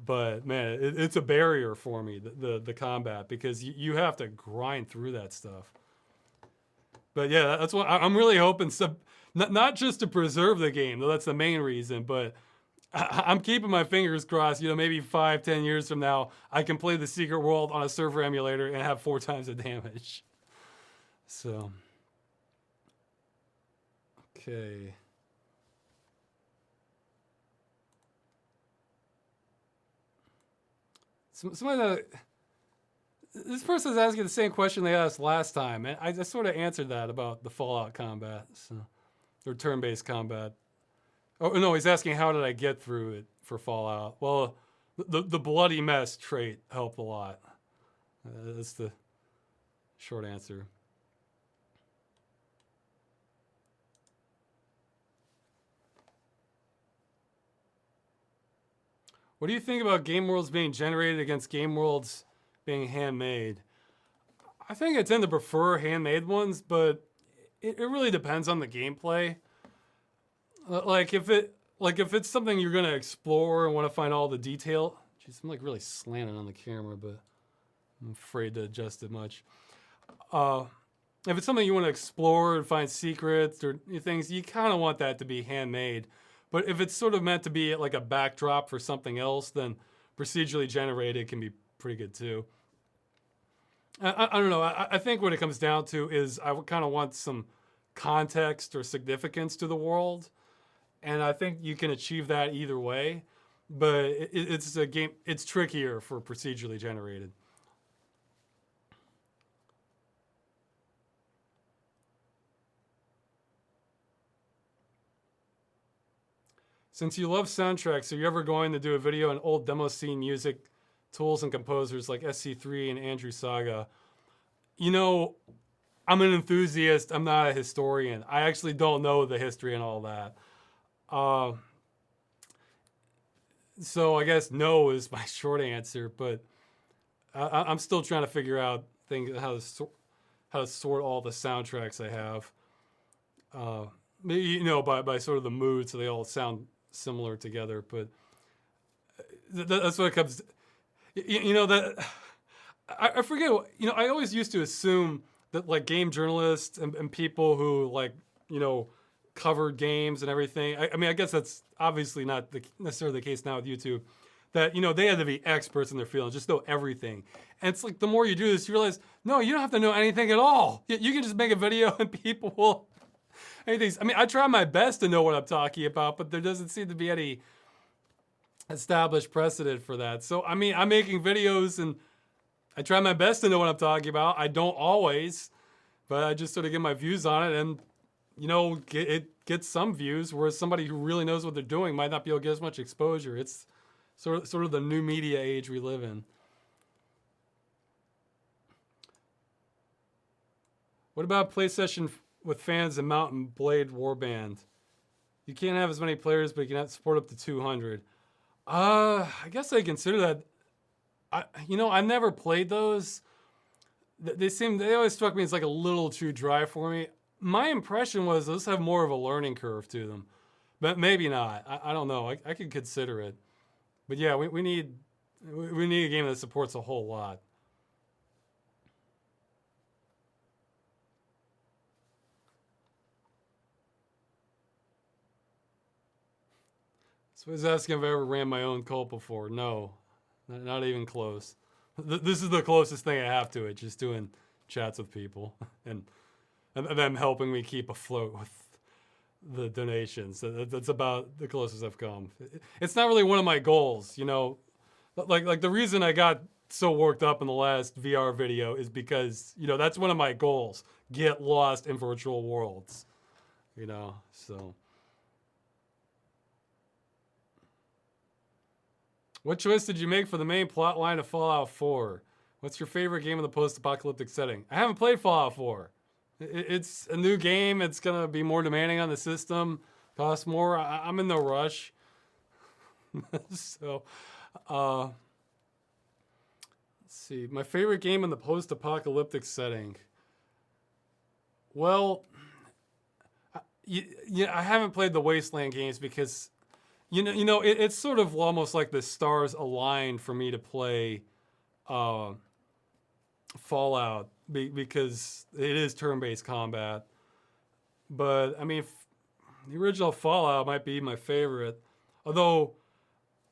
But man, it's a barrier for me, the combat, because you have to grind through that stuff. But yeah, that's what I'm really hoping. Not just to preserve the game, though that's the main reason, but I'm keeping my fingers crossed. Maybe 5-10 years from now, I can play the Secret World on a server emulator and have 4 times the damage. So, okay. This person's asking the same question they asked last time, and I just sort of answered that about the Fallout combat, or turn-based combat. Oh no, he's asking how did I get through it for Fallout. Well, the bloody mess trait helped a lot. That's the short answer. What do you think about game worlds being generated against game worlds being handmade? I think I tend to prefer handmade ones, but it really depends on the gameplay. Like if it's something you're gonna explore and want to find all the detail. Jeez, I'm like really slanted on the camera, but I'm afraid to adjust it much. If it's something you want to explore and find secrets or things, you kind of want that to be handmade. But if it's sort of meant to be like a backdrop for something else, then procedurally generated can be pretty good too. I don't know. I think what it comes down to is I kind of want some context or significance to the world. And I think you can achieve that either way. But it's a game, it's trickier for procedurally generated. Since you love soundtracks, are you ever going to do a video on old demo scene music tools and composers like SC3 and Andrew Saga? I'm an enthusiast. I'm not a historian. I actually don't know the history and all that. So I guess no is my short answer, but I'm still trying to figure out how to sort all the soundtracks I have. By sort of the mood, so they all sound similar together. But that's what it comes. That I forget. I always used to assume that like game journalists and people who covered games and everything. I guess that's obviously not necessarily the case now with YouTube. That they had to be experts in their field and just know everything. And it's like the more you do this, you realize no, you don't have to know anything at all. You can just make a video and people will. I try my best to know what I'm talking about, but there doesn't seem to be any established precedent for that. So I'm making videos and I try my best to know what I'm talking about. I don't always, but I just sort of get my views on it, and it gets some views, whereas somebody who really knows what they're doing might not be able to get as much exposure. It's sort of the new media age we live in. What about play session with fans in Mountain Blade Warband? You can't have as many players, but you can support up to 200. I guess I consider that. I never played those. They always struck me as like a little too dry for me. My impression was those have more of a learning curve to them, but maybe not. I don't know. I could consider it, but yeah, we need a game that supports a whole lot. So I was asking if I ever ran my own cult before. No, not even close. This is the closest thing I have to it, just doing chats with people and them helping me keep afloat with the donations. That's about the closest I've come. It's not really one of my goals, Like the reason I got so worked up in the last VR video is because, that's one of my goals. Get lost in virtual worlds, so. What choice did you make for the main plot line of Fallout 4? What's your favorite game in the post-apocalyptic setting? I haven't played Fallout 4. It's a new game. It's going to be more demanding on the system, cost more. I'm in no rush. So, let's see. My favorite game in the post-apocalyptic setting. Well, I haven't played the Wasteland games because, it's sort of almost like the stars aligned for me to play Fallout because it is turn-based combat. But I mean, the original Fallout might be my favorite, although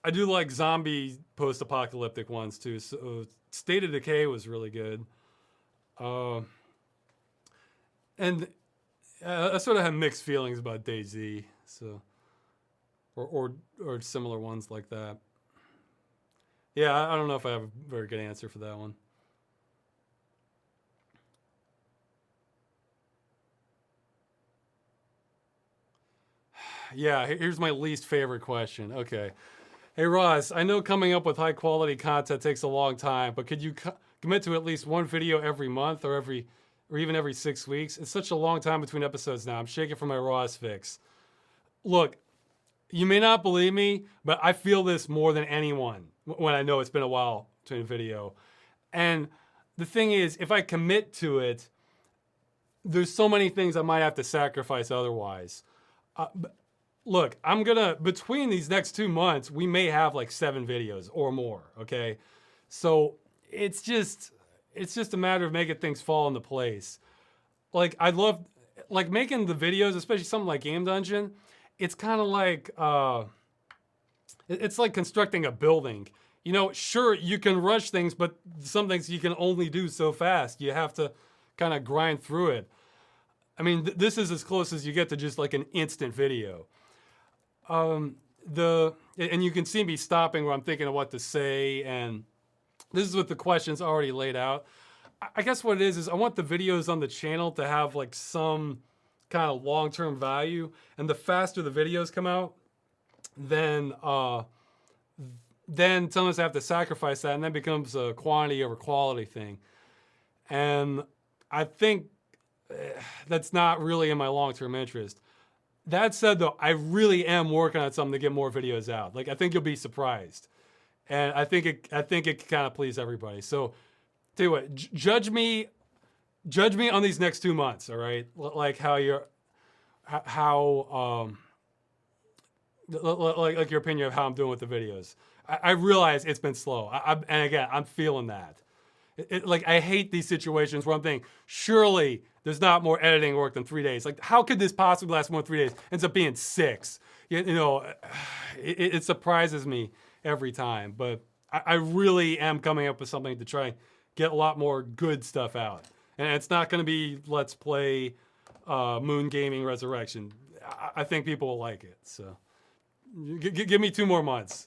I do like zombie post-apocalyptic ones too. So State of Decay was really good, and I sort of have mixed feelings about DayZ, so or similar ones like that. Yeah, I don't know if I have a very good answer for that one. Yeah, here's my least favorite question. Okay. Hey, Ross, I know coming up with high quality content takes a long time, but could you commit to at least one video every month or even every 6 weeks? It's such a long time between episodes now. I'm shaking for my Ross fix. Look, you may not believe me, but I feel this more than anyone when I know it's been a while between a video. And the thing is, if I commit to it, there's so many things I might have to sacrifice otherwise. Look, between these next 2 months, we may have like 7 videos or more, okay? So it's just a matter of making things fall into place. Like, I love, like, making the videos, especially something like Game Dungeon, it's kind of like, it's like constructing a building. Sure, you can rush things, but some things you can only do so fast. You have to kind of grind through it. I mean, this is as close as you get to just like an instant video. And you can see me stopping where I'm thinking of what to say, and this is with the questions already laid out. I guess what it is I want the videos on the channel to have like some kind of long-term value, and the faster the videos come out, then sometimes I have to sacrifice that, and then it becomes a quantity over quality thing. And I think that's not really in my long-term interest. That said, though, I really am working on something to get more videos out. Like, I think you'll be surprised, and I think it can kind of please everybody. So, tell you what, judge me on these next 2 months. All right, like like your opinion of how I'm doing with the videos. I realize it's been slow, and again, I'm feeling that. Like, I hate these situations where I'm thinking, surely there's not more editing work than 3 days. Like, how could this possibly last more than 3 days? Ends up being 6. It surprises me every time. But I really am coming up with something to try and get a lot more good stuff out. And it's not going to be Let's Play Moon Gaming Resurrection. I think people will like it. So give me 2 more months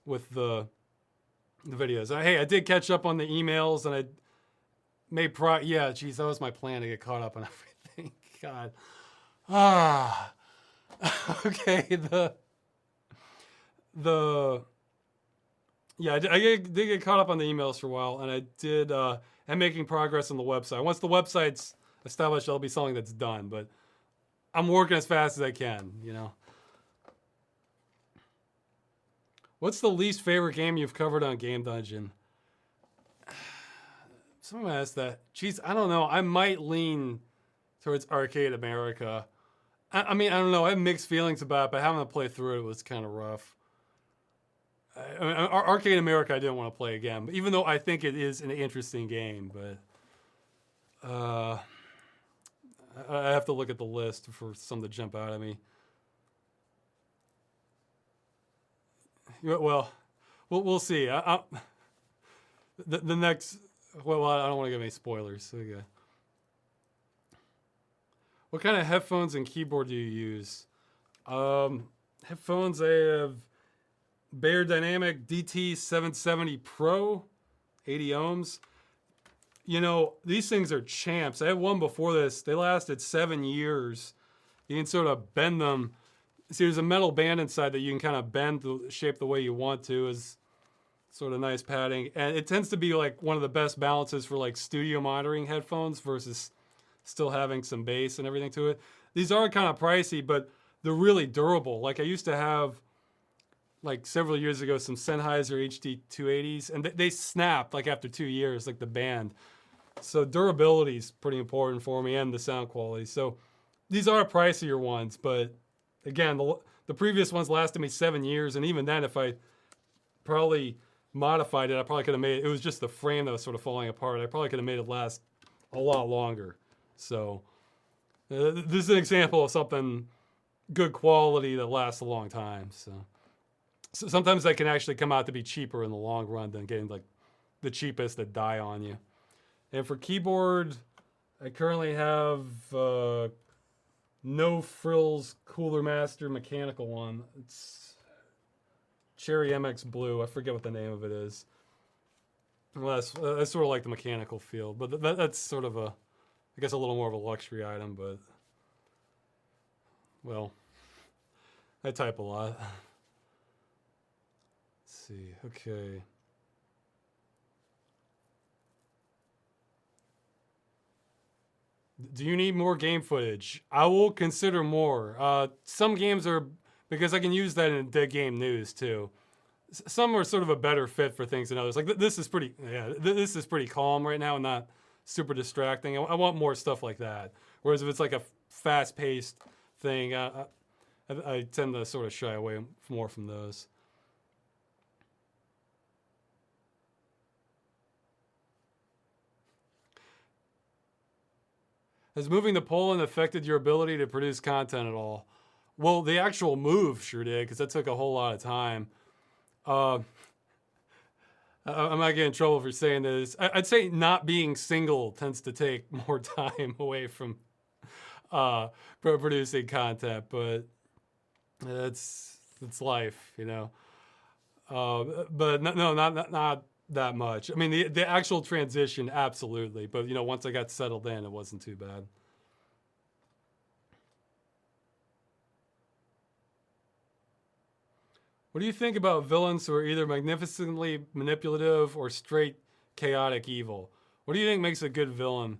with the videos. Hey, I did catch up on the emails, and I made yeah, geez, that was my plan, to get caught up on everything. God. Okay, yeah, I did get caught up on the emails for a while, and I did, am making progress on the website. Once the website's established, it'll be something that's done, but I'm working as fast as I can, What's the least favorite game you've covered on Game Dungeon? Someone asked that. Geez, I don't know. I might lean towards Arcade America. I mean, I don't know. I have mixed feelings about it, but having to play through it was kind of rough. Arcade America I didn't want to play again, but even though I think it is an interesting game, but I have to look at the list for some to jump out at me. Well, we'll see. The next. Well, I don't want to give any spoilers. Okay. What kind of headphones and keyboard do you use? Headphones, I have Bayer Dynamic DT770 Pro, 80 ohms. These things are champs. I had one before this. They lasted 7 years. You can sort of bend them. See, there's a metal band inside that you can kind of bend the shape the way you want to. sort of nice padding, and it tends to be like one of the best balances for like studio monitoring headphones versus still having some bass and everything to it. These are kind of pricey, but they're really durable. Like I used to have, like several years ago, some Sennheiser HD 280s, and they snapped like after 2 years, like the band. So durability is pretty important for me, and the sound quality. So these are pricier ones, but again, the previous ones lasted me 7 years, and even then, if I probably modified it, I probably could have made it. It was just the frame that was sort of falling apart. I probably could have made it last a lot longer. So this is an example of something good quality that lasts a long time. So sometimes that can actually come out to be cheaper in the long run than getting like the cheapest that die on you. And for keyboard, I currently have No Frills Cooler Master mechanical one. It's Cherry MX Blue. I forget what the name of it is. Well, that's sort of like the mechanical feel, but that's sort of I guess a little more of a luxury item, but well, I type a lot. Let's see, okay. Do you need more game footage? I will consider more. Some games are, because I can use that in dead game news too. Some are sort of a better fit for things than others. Like this is pretty, this is pretty calm right now and not super distracting. I want more stuff like that. Whereas if it's like a fast-paced thing, I tend to sort of shy away more from those. Has moving to Poland affected your ability to produce content at all? Well, the actual move sure did, because that took a whole lot of time. I might get in trouble for saying this. I'd say not being single tends to take more time away from producing content, but it's life, you know. But no, not that much. I mean, the actual transition, absolutely. But, you know, once I got settled in, it wasn't too bad. What do you think about villains who are either magnificently manipulative or straight chaotic evil? What do you think makes a good villain?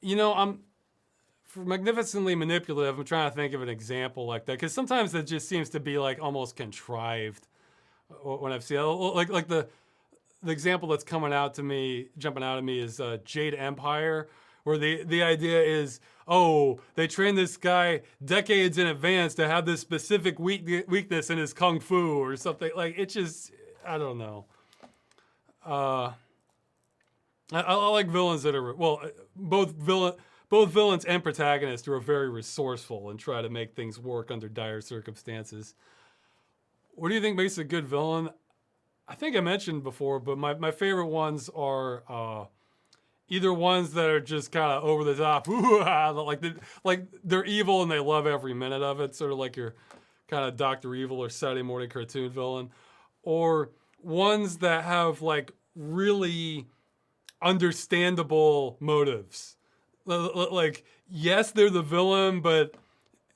You know, for magnificently manipulative, I'm trying to think of an example like that, because sometimes it just seems to be like almost contrived. When I've seen like the example that's jumping out at me is Jade Empire, where the idea is, oh, they trained this guy decades in advance to have this specific weakness in his kung fu or something. Like it's just, I don't know. I like villains that are both villains and protagonists who are very resourceful and try to make things work under dire circumstances. What do you think makes a good villain? I think I mentioned before, but my favorite ones are either ones that are just kind of over the top, like they're evil and they love every minute of it, sort of like your kind of Dr. Evil or Saturday morning cartoon villain, or ones that have like really understandable motives. Like, yes, they're the villain, but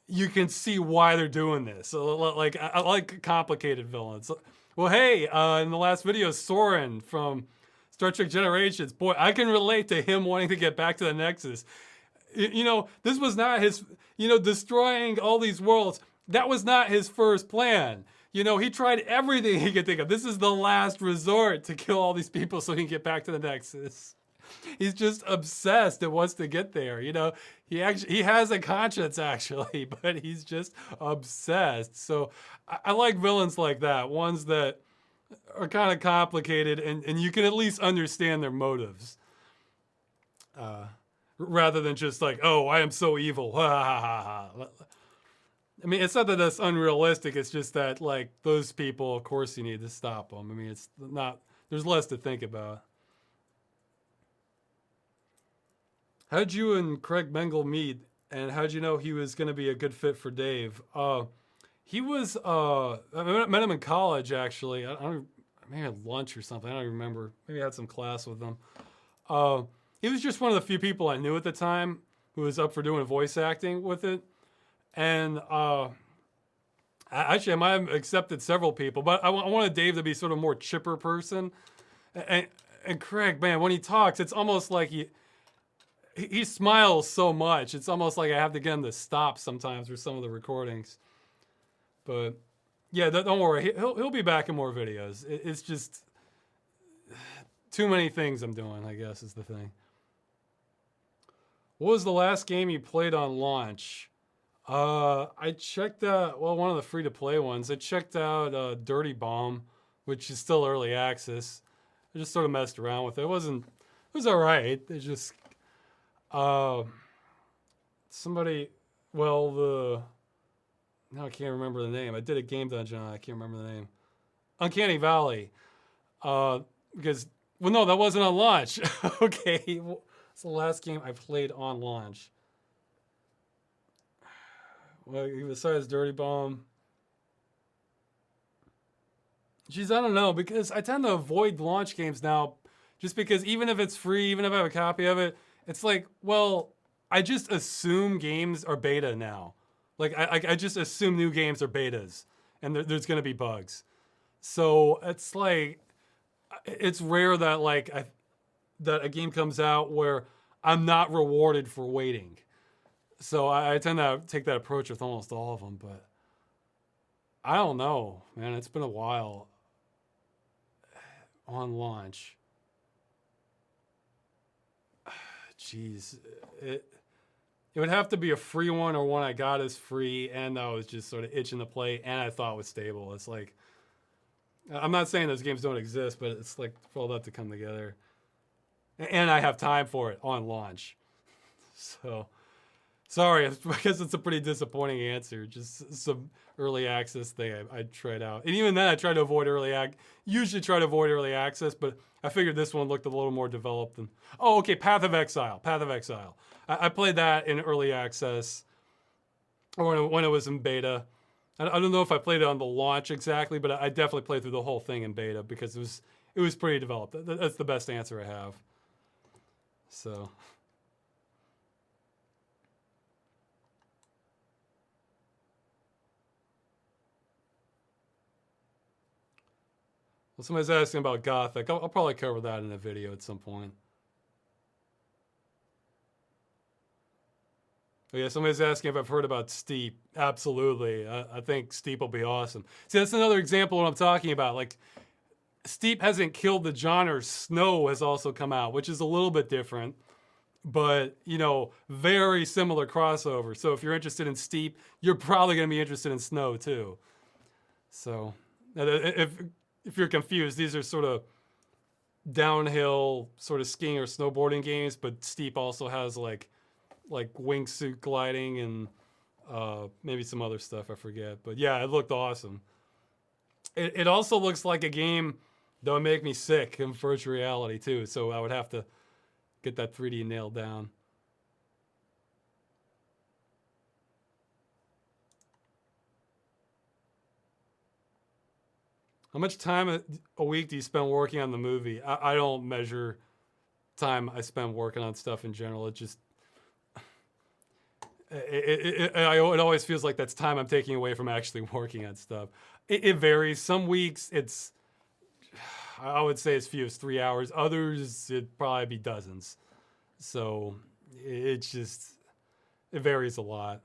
you can see why they're doing this. So, like, I like complicated villains. Well, hey, in the last video, Soren from Star Trek Generations, boy, I can relate to him wanting to get back to the Nexus. You know, this was not his, destroying all these worlds, that was not his first plan. You know, he tried everything he could think of. This is the last resort to kill all these people so he can get back to the Nexus. He's just obsessed and wants to get there. You know, he has a conscience actually, but he's just obsessed. So I like villains like that, ones that are kind of complicated and you can at least understand their motives. Rather than just like, oh, I am so evil. I mean, it's not that that's unrealistic. It's just that like those people, of course you need to stop them. I mean, it's not, there's less to think about. How'd you and Craig Mengel meet, and how'd you know he was going to be a good fit for Dave? He was, I met him in college, actually. Maybe at lunch or something. I don't even remember. Maybe I had some class with him. He was just one of the few people I knew at the time who was up for doing voice acting with it. And I Actually, I might have accepted several people, but I wanted Dave to be sort of more chipper person. And, and Craig, man, when he talks, it's almost like he smiles so much. It's almost like I have to get him to stop sometimes for some of the recordings. But yeah, don't worry, he'll be back in more videos. It's just too many things I'm doing, I guess, is the thing. What was the last game you played on launch? I checked out, well, one of the free-to-play ones. I checked out Dirty Bomb, which is still early access. I just sort of messed around with it. It was all right. It just, somebody, well, now I can't remember the name. I did a game dungeon on it. I can't remember the name. Uncanny Valley. Because, well, no, that wasn't on launch. Okay, it's the last game I played on launch. Well, besides Dirty Bomb. Geez, I don't know, because I tend to avoid launch games now, just because even if it's free, even if I have a copy of it, it's like, well, I just assume games are beta now. Like, I just assume new games are betas, and there's going to be bugs. So it's like, it's rare that like that a game comes out where I'm not rewarded for waiting. So I tend to take that approach with almost all of them, but I don't know, man. It's been a while on launch. Jeez, it would have to be a free one or one I got as free, and I was just sort of itching to play, and I thought was stable. It's like, I'm not saying those games don't exist, but it's like for all that to come together, and I have time for it on launch. So. Sorry, I guess it's a pretty disappointing answer. Just some early access thing I tried out. And even then, I try to avoid usually try to avoid early access, but I figured this one looked a little more developed than... Oh, okay, Path of Exile. I played that in early access, or when it was in beta. I don't know if I played it on the launch exactly, but I definitely played through the whole thing in beta because it was pretty developed. That's the best answer I have. So... Well, somebody's asking about Gothic. I'll probably cover that in a video at some point. But yeah, somebody's asking if I've heard about Steep. Absolutely. I think Steep will be awesome. See, that's another example of what I'm talking about. Like, Steep hasn't killed the genre. Snow has also come out, which is a little bit different. But, you know, very similar crossover. So if you're interested in Steep, you're probably going to be interested in Snow, too. So, if you're confused, these are sort of downhill sort of skiing or snowboarding games, but Steep also has like wingsuit gliding and maybe some other stuff, I forget. But yeah, it looked awesome. It also looks like a game that would make me sick in virtual reality too, so I would have to get that 3D nailed down. How much time a week do you spend working on the movie? I don't measure time I spend working on stuff in general. It just, it always feels like that's time I'm taking away from actually working on stuff. It varies. Some weeks it's, I would say as few as 3 hours. Others, it'd probably be dozens. So it varies a lot.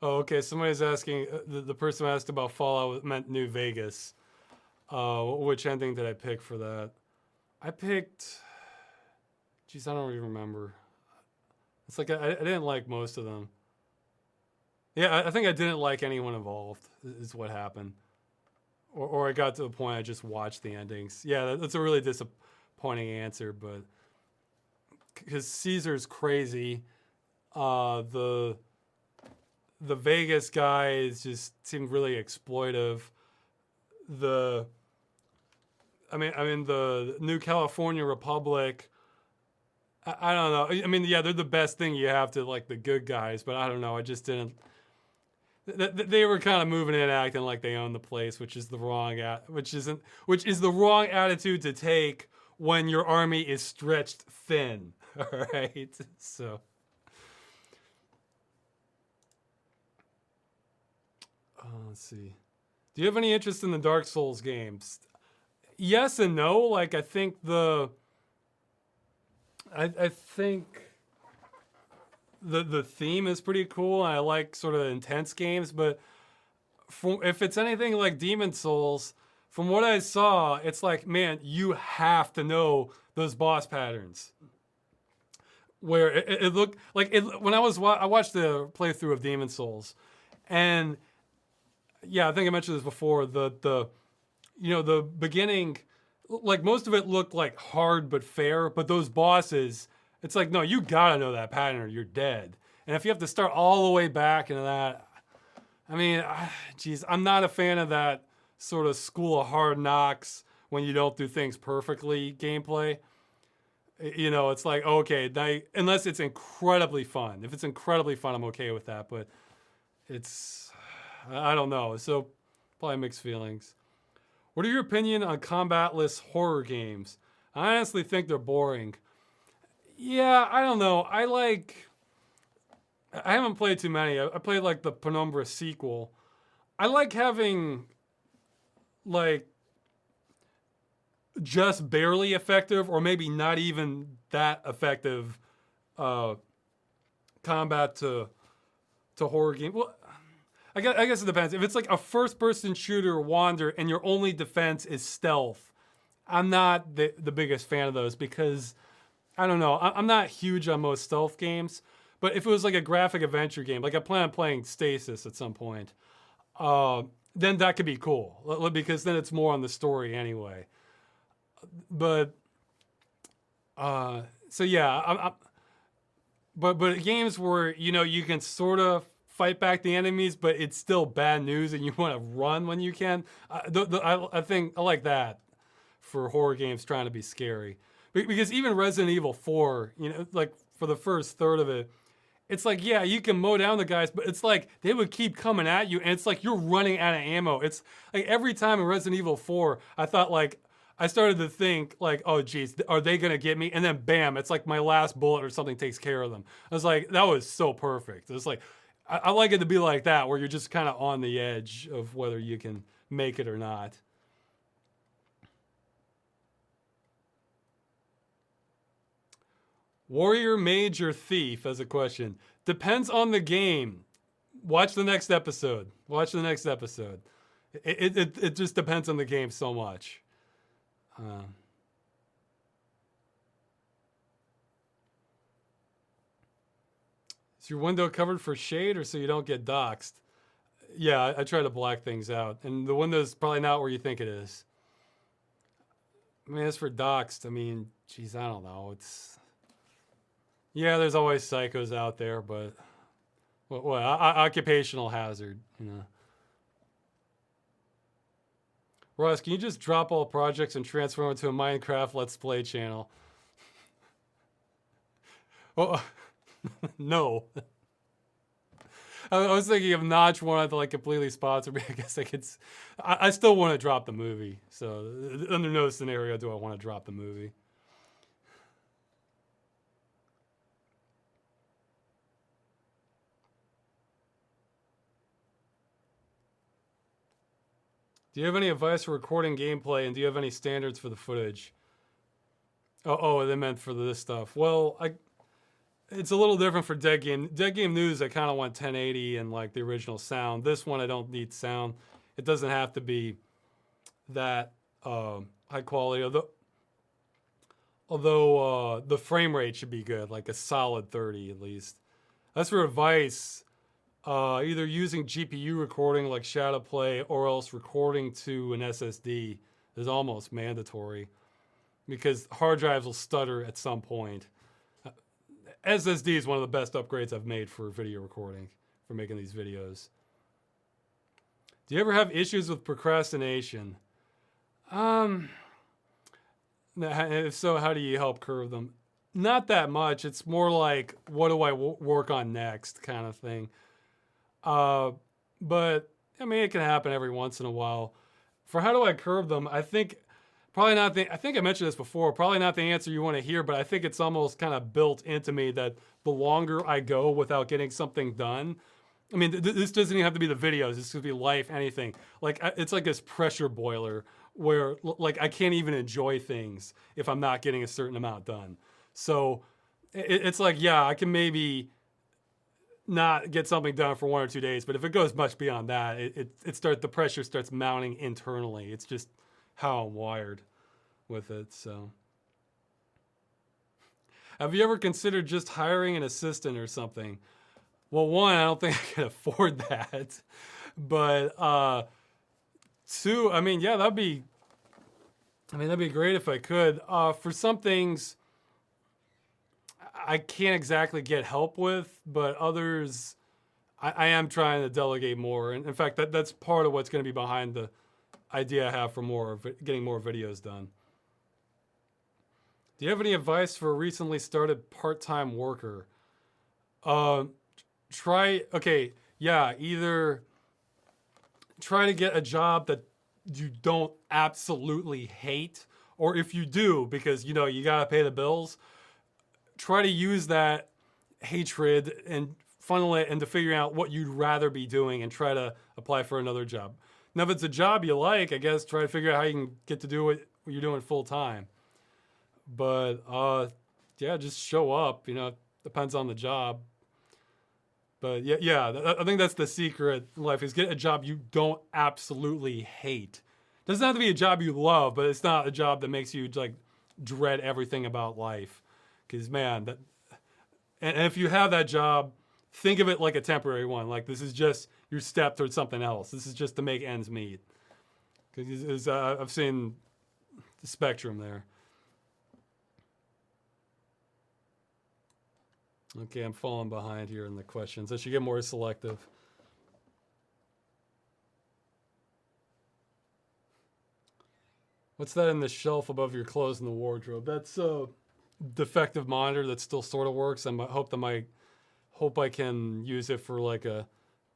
Oh, okay. Somebody's asking, the person who asked about Fallout meant New Vegas. Which ending did I pick for that? I picked, geez, I don't even remember. It's like I didn't like most of them. Yeah, I think I didn't like anyone involved, is what happened. Or I got to the point I just watched the endings. Yeah, that's a really disappointing answer, but because Caesar's crazy. The Vegas guys just seemed really exploitive. I mean, the New California Republic I don't know. I mean, yeah, they're the best thing you have to like the good guys, but I don't know. I just didn't. They were kind of moving in, acting like they own the place, which is the wrong which is the wrong attitude to take when your army is stretched thin. All right, so let's see. Do you have any interest in the Dark Souls games? Yes and no. Like I think the theme is pretty cool. I like sort of intense games, but if it's anything like Demon Souls, from what I saw, it's like, man, you have to know those boss patterns. Where it looked like it when I watched the playthrough of Demon Souls, and yeah, I think I mentioned this before. The beginning, like most of it looked like hard but fair, but those bosses, it's like, no, you gotta know that pattern or you're dead. And if you have to start all the way back into that, I mean, geez, I'm not a fan of that sort of school of hard knocks when you don't do things perfectly gameplay. You know, it's like, okay, unless it's incredibly fun. If it's incredibly fun, I'm okay with that. But it's, I don't know. So probably mixed feelings. What are your opinion on combatless horror games? I honestly think they're boring. Yeah, I don't know. I haven't played too many. I played like the Penumbra sequel. I like having like just barely effective or maybe not even that effective combat to horror game. Well, I guess it depends. If it's like a first-person shooter Wander and your only defense is stealth, I'm not the biggest fan of those because, I don't know, I'm not huge on most stealth games. But if it was like a graphic adventure game, like I plan on playing Stasis at some point, then that could be cool because then it's more on the story anyway. But so yeah, but games where you can sort of fight back the enemies, but it's still bad news and you want to run when you can. I think I like that for horror games trying to be scary, because even Resident Evil 4, like for the first third of it, it's like, yeah, you can mow down the guys, but it's like they would keep coming at you, and it's like you're running out of ammo. It's like every time in Resident Evil 4, I thought like, I started to think like, oh geez, are they gonna get me? And then bam, it's like my last bullet or something takes care of them. I was like, that was so perfect. It's like, I like it to be like that, where you're just kind of on the edge of whether you can make it or not. Warrior, mage, or thief as a question. Depends on the game. Watch the next episode. Watch the next episode. It just depends on the game so much. Is your window covered for shade or so you don't get doxxed? Yeah, I try to black things out. And the window's probably not where you think it is. I mean, as for doxxed, I mean, geez, I don't know. Yeah, there's always psychos out there, but what occupational hazard. Ross, can you just drop all projects and transform into a Minecraft Let's Play channel? Oh, no. I was thinking if Notch wanted to like completely sponsor me, I guess I still want to drop the movie. So under no scenario do I want to drop the movie. Do you have any advice for recording gameplay, and do you have any standards for the footage? Oh, they meant for this stuff. Well, it's a little different for Dead Game. Dead Game News, I kind of want 1080 and like the original sound. This one, I don't need sound. It doesn't have to be that high quality. Although the frame rate should be good, like a solid 30 at least. As for advice, either using GPU recording like Shadowplay or else recording to an SSD is almost mandatory because hard drives will stutter at some point. SSD is one of the best upgrades I've made for video recording, for making these videos. Do you ever have issues with procrastination? If so, how do you help curb them? not that much. It's more like, what do I work on next kind of thing. Uh, but I mean, it can happen every once in a while. For how do I curb them? I think probably not the. I think I mentioned this before. Probably not the answer you want to hear, but I think it's almost kind of built into me that the longer I go without getting something done. I mean, this doesn't even have to be the videos. This could be life, anything. Like it's like this pressure boiler where like I can't even enjoy things if I'm not getting a certain amount done. So it's like, yeah, I can maybe not get something done for 1 or 2 days, but if it goes much beyond that, the pressure starts mounting internally. It's just how I'm wired with it. So, have you ever considered just hiring an assistant or something? Well, one, I don't think I can afford that, but two, I mean, yeah, that'd be great if I could. For some things, I can't exactly get help with, but others, I am trying to delegate more. And in fact, that's part of what's going to be behind the idea I have for getting more videos done. Do you have any advice for a recently started part-time worker? Either try to get a job that you don't absolutely hate, or if you do, because you got to pay the bills, try to use that hatred and funnel it into figuring out what you'd rather be doing and try to apply for another job. Now, if it's a job you like, I guess try to figure out how you can get to do what you're doing full time. But just show up. It depends on the job. But yeah, I think that's the secret in life is get a job you don't absolutely hate. Doesn't have to be a job you love, but it's not a job that makes you like dread everything about life. Because man, and if you have that job, think of it like a temporary one. Like this is just your step towards something else. This is just to make ends meet. Because I've seen the spectrum there. Okay, I'm falling behind here in the questions. I should get more selective. What's that in the shelf above your clothes in the wardrobe? That's a defective monitor that still sort of works. I hope I can use it for like a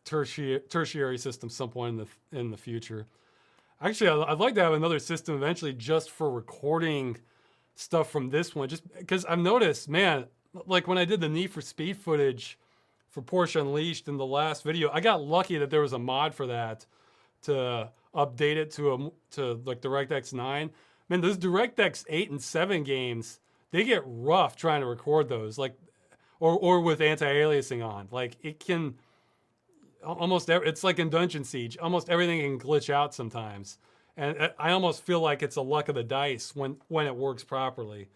tertiary system some point in the future. Actually, I'd like to have another system eventually just for recording stuff from this one. Just because I've noticed, man, like when I did the Need for Speed footage for Porsche Unleashed in the last video, I got lucky that there was a mod for that to update it to like DirectX 9. Man, those DirectX 8 and 7 games, they get rough trying to record those, like, or with anti-aliasing on. Like it can it's like in Dungeon Siege, almost everything can glitch out sometimes, and I almost feel like it's a luck of the dice when it works properly.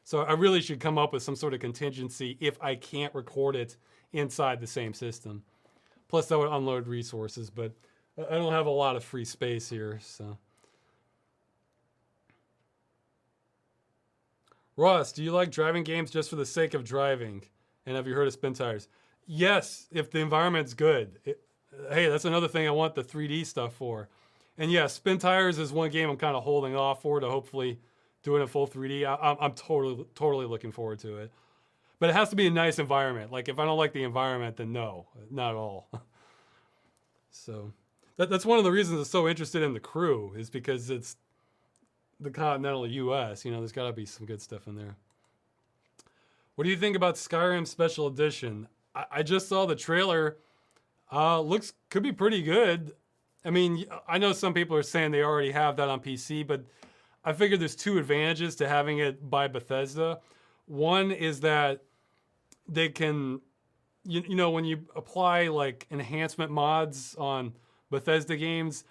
So I really should come up with some sort of contingency if I can't record it inside the same system. Plus that would unload resources, but I don't have a lot of free space here, so. Ross, do you like driving games just for the sake of driving? And have you heard of spin tires? Yes, if the environment's good. Hey, that's another thing I want the 3D stuff for. And yeah, spin tires is one game I'm kind of holding off for to hopefully doing a full 3D. I'm totally looking forward to it. But it has to be a nice environment. Like if I don't like the environment, then no, not at all. So that's one of the reasons I'm so interested in The Crew is because it's the continental US. There's got to be some good stuff in there. What do you think about Skyrim Special Edition? I just saw the trailer. Could be pretty good. I mean, I know some people are saying they already have that on PC, but I figured there's two advantages to having it by Bethesda. One is that they can, when you apply like enhancement mods on Bethesda games,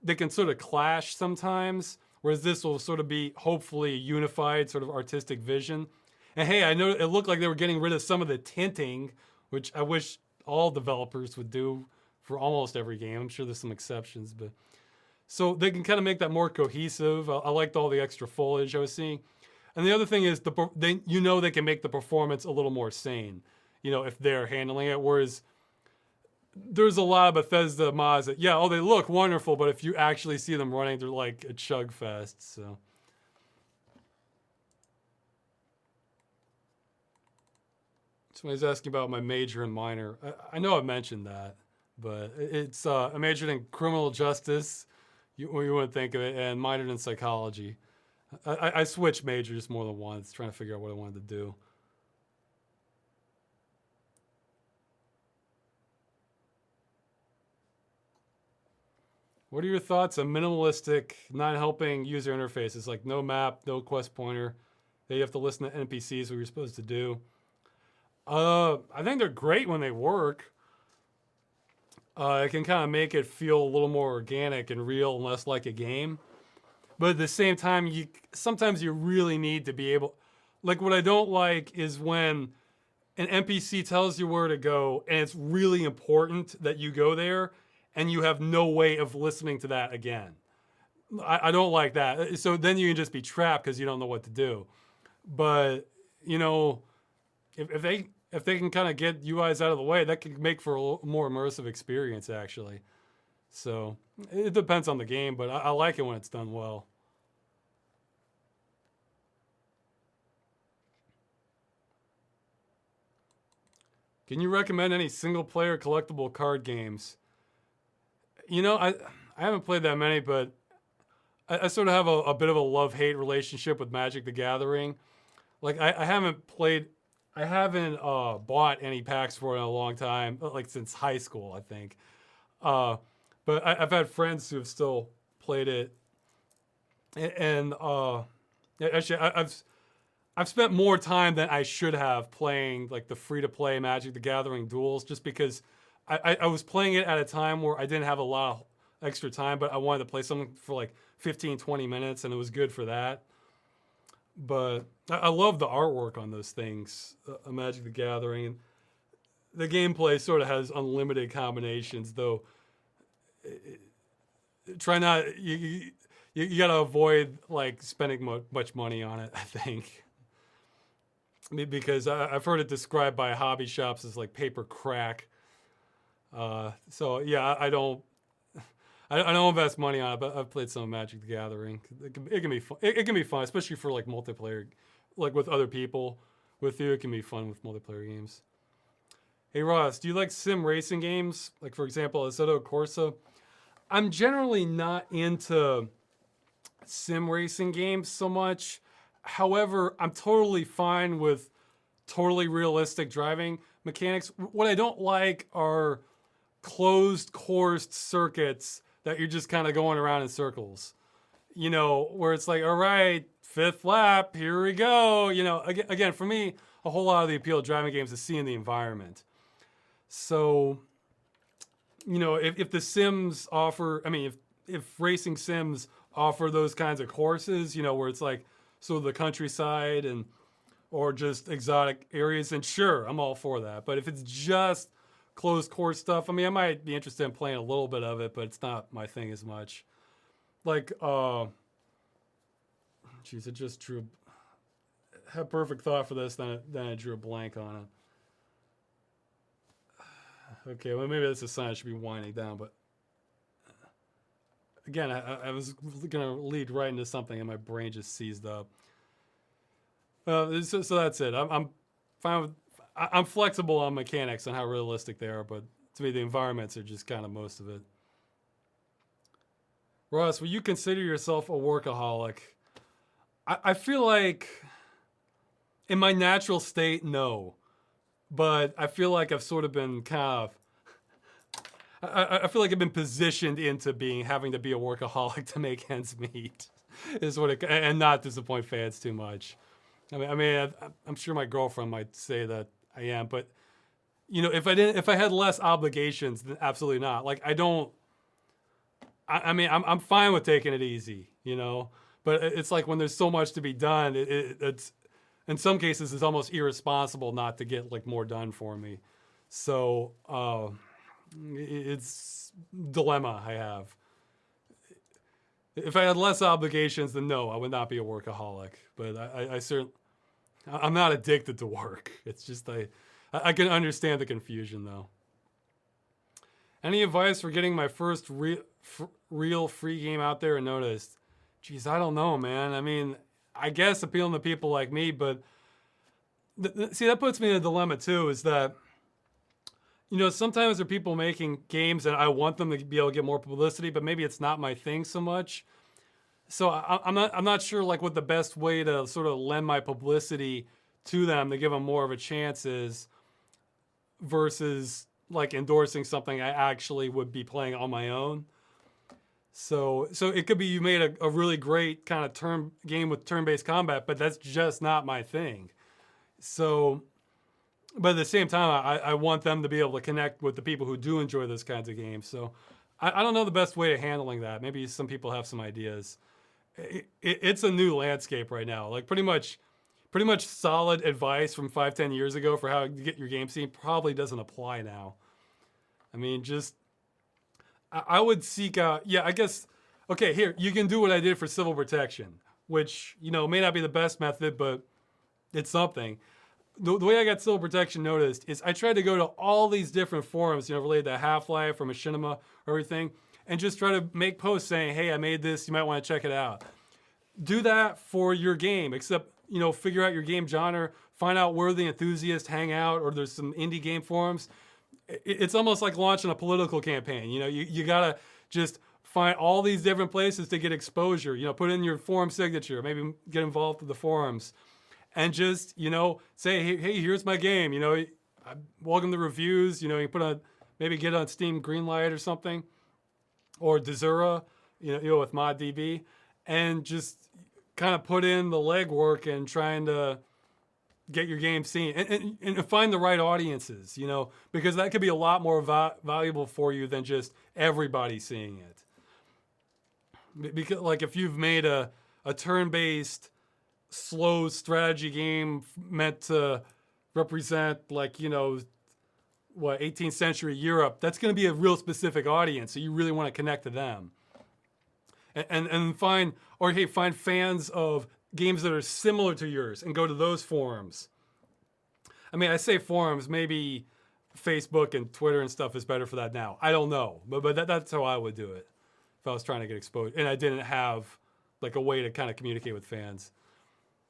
they can sort of clash sometimes, whereas this will sort of be hopefully a unified sort of artistic vision. And hey, I know it looked like they were getting rid of some of the tinting, which I wish all developers would do for almost every game. I'm sure there's some exceptions, but so they can kind of make that more cohesive. I liked all the extra foliage I was seeing. And the other thing is they can make the performance a little more sane, if they're handling it. Whereas there's a lot of Bethesda mods that, they look wonderful, but if you actually see them running, they're like a chug fest. So Somebody's asking about my major and minor. I know I mentioned that, but it's I majored in criminal justice. You wouldn't think of it, and minored in psychology. I switched majors more than once, trying to figure out what I wanted to do. What are your thoughts on minimalistic, non-helping user interfaces like no map, no quest pointer? That you have to listen to NPCs, what you're supposed to do. I think they're great when they work. It can kind of make it feel a little more organic and real and less like a game. But at the same time, sometimes you really need to be able. Like what I don't like is when an NPC tells you where to go, and it's really important that you go there, and you have no way of listening to that again. I don't like that. So then you can just be trapped because you don't know what to do. But you know, if they can kind of get UIs out of the way, that can make for a more immersive experience actually. So it depends on the game, but I like it when it's done well. Can you recommend any single-player collectible card games? You know, I haven't played that many, but I sort of have a bit of a love-hate relationship with Magic the Gathering. Like I haven't bought any packs for it in a long time, like since high school, I think. But I've had friends who have still played it, and actually I've spent more time than I should have playing like the free-to-play Magic the Gathering duels, just because I was playing it at a time where I didn't have a lot of extra time, but I wanted to play something for like 15, 20 minutes, and it was good for that. But I love the artwork on those things, Magic the Gathering. The gameplay sort of has unlimited combinations, though. Try not you got to avoid like spending much money on it, I think. Because I've heard it described by hobby shops as like paper crack. So yeah, I don't invest money on it, but I've played some Magic the Gathering. It can be fun. It can be fun, especially for like multiplayer, like with other people. With you, it can be fun with multiplayer games. Hey Ross, do you like sim racing games? Like for example, Assetto Corsa? I'm generally not into sim racing games so much. However, I'm totally fine with totally realistic driving mechanics. What I don't like are closed coursed circuits that you're just kind of going around in circles. You know, where it's like, all right, fifth lap, here we go. You know, again, for me, a whole lot of the appeal of driving games is seeing the environment. So, you know, if the sims offer, I mean, if racing sims offer those kinds of courses, you know, where it's like sort of the countryside and or just exotic areas, then sure, I'm all for that. But if it's just closed course stuff, I mean, I might be interested in playing a little bit of it, but it's not my thing as much. Like, geez, it just drew. Had perfect thought for this, then I drew a blank on it. Okay, well maybe that's a sign I should be winding down, but again, I was gonna lead right into something and my brain just seized up. So that's it. I'm fine with. I'm flexible on mechanics and how realistic they are, but to me the environments are just kind of most of it. Ross, will you consider yourself a workaholic? I feel like in my natural state, no. But I feel like I've sort of been kind of. I feel like I've been positioned into having to be a workaholic to make ends meet, is what and not disappoint fans too much. I'm sure my girlfriend might say that I am, but you know, if I had less obligations, then absolutely not. Like I don't. I'm fine with taking it easy, you know. But it's like when there's so much to be done, it's in some cases it's almost irresponsible not to get like more done for me. So it's dilemma I have. If I had less obligations, then no, I would not be a workaholic. But I certainly, I'm not addicted to work. It's just I can understand the confusion though. Any advice for getting my first real free game out there and noticed? Geez, I don't know, man. I mean, I guess appealing to people like me, but See, that puts me in a dilemma too. Is that sometimes there are people making games and I want them to be able to get more publicity, but maybe it's not my thing so much. So I'm not sure like what the best way to sort of lend my publicity to them to give them more of a chance is versus like endorsing something I actually would be playing on my own. So it could be you made a really great kind of game with turn-based combat, but that's just not my thing. So, but at the same time, I want them to be able to connect with the people who do enjoy those kinds of games. So I don't know the best way of handling that. Maybe some people have some ideas. It's a new landscape right now. Like pretty much solid advice from 5-10 years ago for how to get your game seen probably doesn't apply now. I mean, I would seek out, I guess, okay, here, you can do what I did for civil protection, which, may not be the best method, but it's something. The way I got civil protection noticed is I tried to go to all these different forums, related to Half-Life or Machinima or everything, and just try to make posts saying, hey, I made this, you might want to check it out. Do that for your game, except, figure out your game genre, find out where the enthusiasts hang out, or there's some indie game forums. It's almost like launching a political campaign. You gotta just find all these different places to get exposure. Put in your forum signature, maybe get involved with the forums, and just say, hey, here's my game. Welcome to reviews. You put on, maybe get on Steam Greenlight or something, or Desura, with ModDB, and just kind of put in the legwork and trying to get your game seen and find the right audiences, because that could be a lot more valuable for you than just everybody seeing it. Because like if you've made a turn-based slow strategy game meant to represent 18th century Europe, that's going to be a real specific audience. So you really want to connect to them and find fans of games that are similar to yours and go to those forums. I mean, I say forums, maybe Facebook and Twitter and stuff is better for that now. I don't know, but that's how I would do it if I was trying to get exposed and I didn't have like a way to kind of communicate with fans.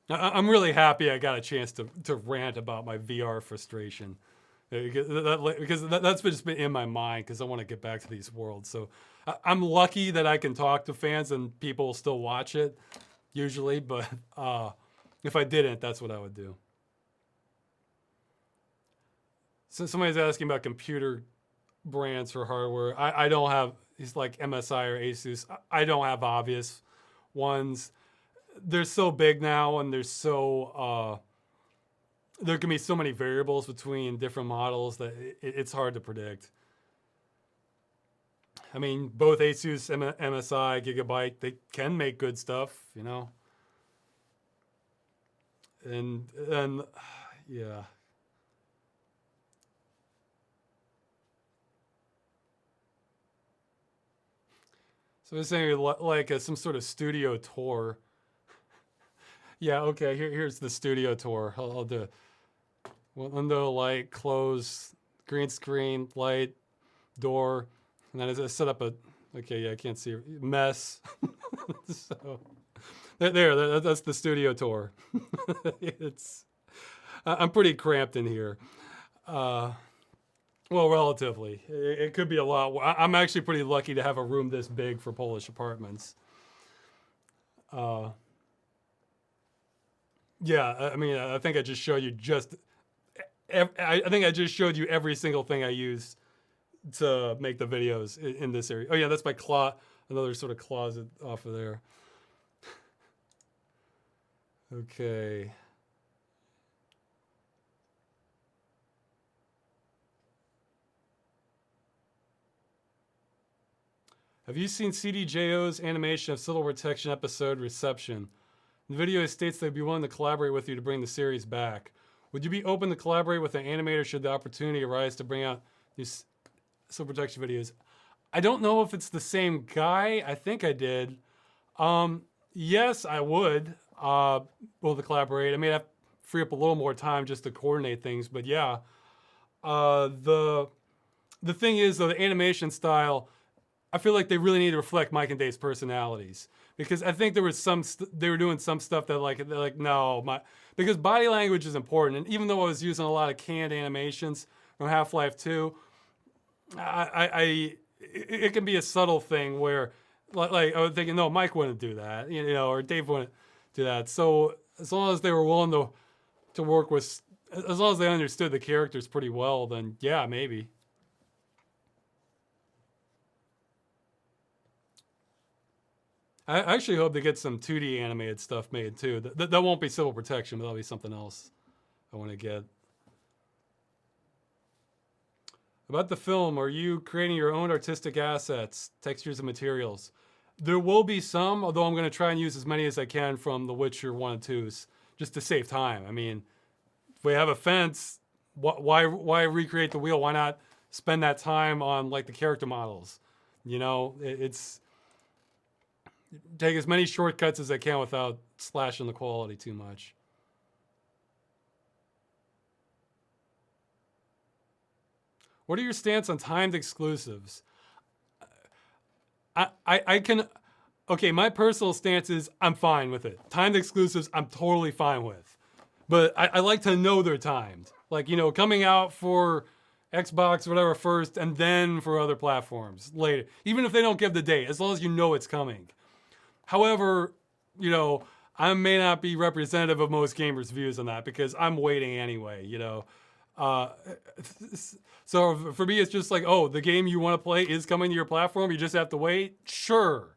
I'm really happy I got a chance to rant about my VR frustration because that's just been in my mind because I want to get back to these worlds. So I'm lucky that I can talk to fans and people will still watch it. Usually, but if I didn't, that's what I would do. So somebody's asking about computer brands for hardware. I don't have, it's like MSI or Asus. I don't have obvious ones. They're so big now and there's so, there can be so many variables between different models that it's hard to predict. I mean, both Asus, MSI, Gigabyte, they can make good stuff, And yeah. So I was saying like some sort of studio tour. Yeah, okay, here's the studio tour. I'll do window, light, close, green screen, light, door. And then I set up I can't see, mess. So that's the studio tour. I'm pretty cramped in here. Well, relatively. It could be a lot. I'm actually pretty lucky to have a room this big for Polish apartments. Yeah, I mean, I think I just showed you I think I just showed you every single thing I used to make the videos in this area. Oh yeah, that's my another sort of closet off of there. Okay. Have you seen CDJO's animation of Civil Protection episode Reception? The video states they'd be willing to collaborate with you to bring the series back. Would you be open to collaborate with an animator should the opportunity arise to bring out these Civil Protection videos? I don't know if it's the same guy. I think I did. Yes, I would. To collaborate. I may have to free up a little more time just to coordinate things, but yeah. The thing is, though, the animation style, I feel like they really need to reflect Mike and Dave's personalities, because I think there was they were doing some stuff that like they're like no my because body language is important, and even though I was using a lot of canned animations from Half-Life 2, it can be a subtle thing where like I was thinking no, Mike wouldn't do that, you know, or Dave wouldn't do that. So as long as they were willing to work with, as long as they understood the characters pretty well, then yeah, maybe. I actually hope they get some 2D animated stuff made too. That won't be Civil Protection, but that'll be something else I want to get. About the film, are you creating your own artistic assets, textures, and materials? There will be some, although I'm going to try and use as many as I can from The Witcher 1 and 2s, just to save time. I mean, if we have a fence, why recreate the wheel? Why not spend that time on like the character models? You know, it's take as many shortcuts as I can without slashing the quality too much. What are your stance on timed exclusives? I can, okay, my personal stance is I'm fine with it. Timed exclusives, I'm totally fine with. But I like to know they're timed. Like, you know, coming out for Xbox, whatever, first, and then for other platforms later. Even if they don't give the date, as long as you know it's coming. However, you know, I may not be representative of most gamers' views on that because I'm waiting anyway, you know. So for me, it's just like, oh, the game you want to play is coming to your platform. You just have to wait. Sure.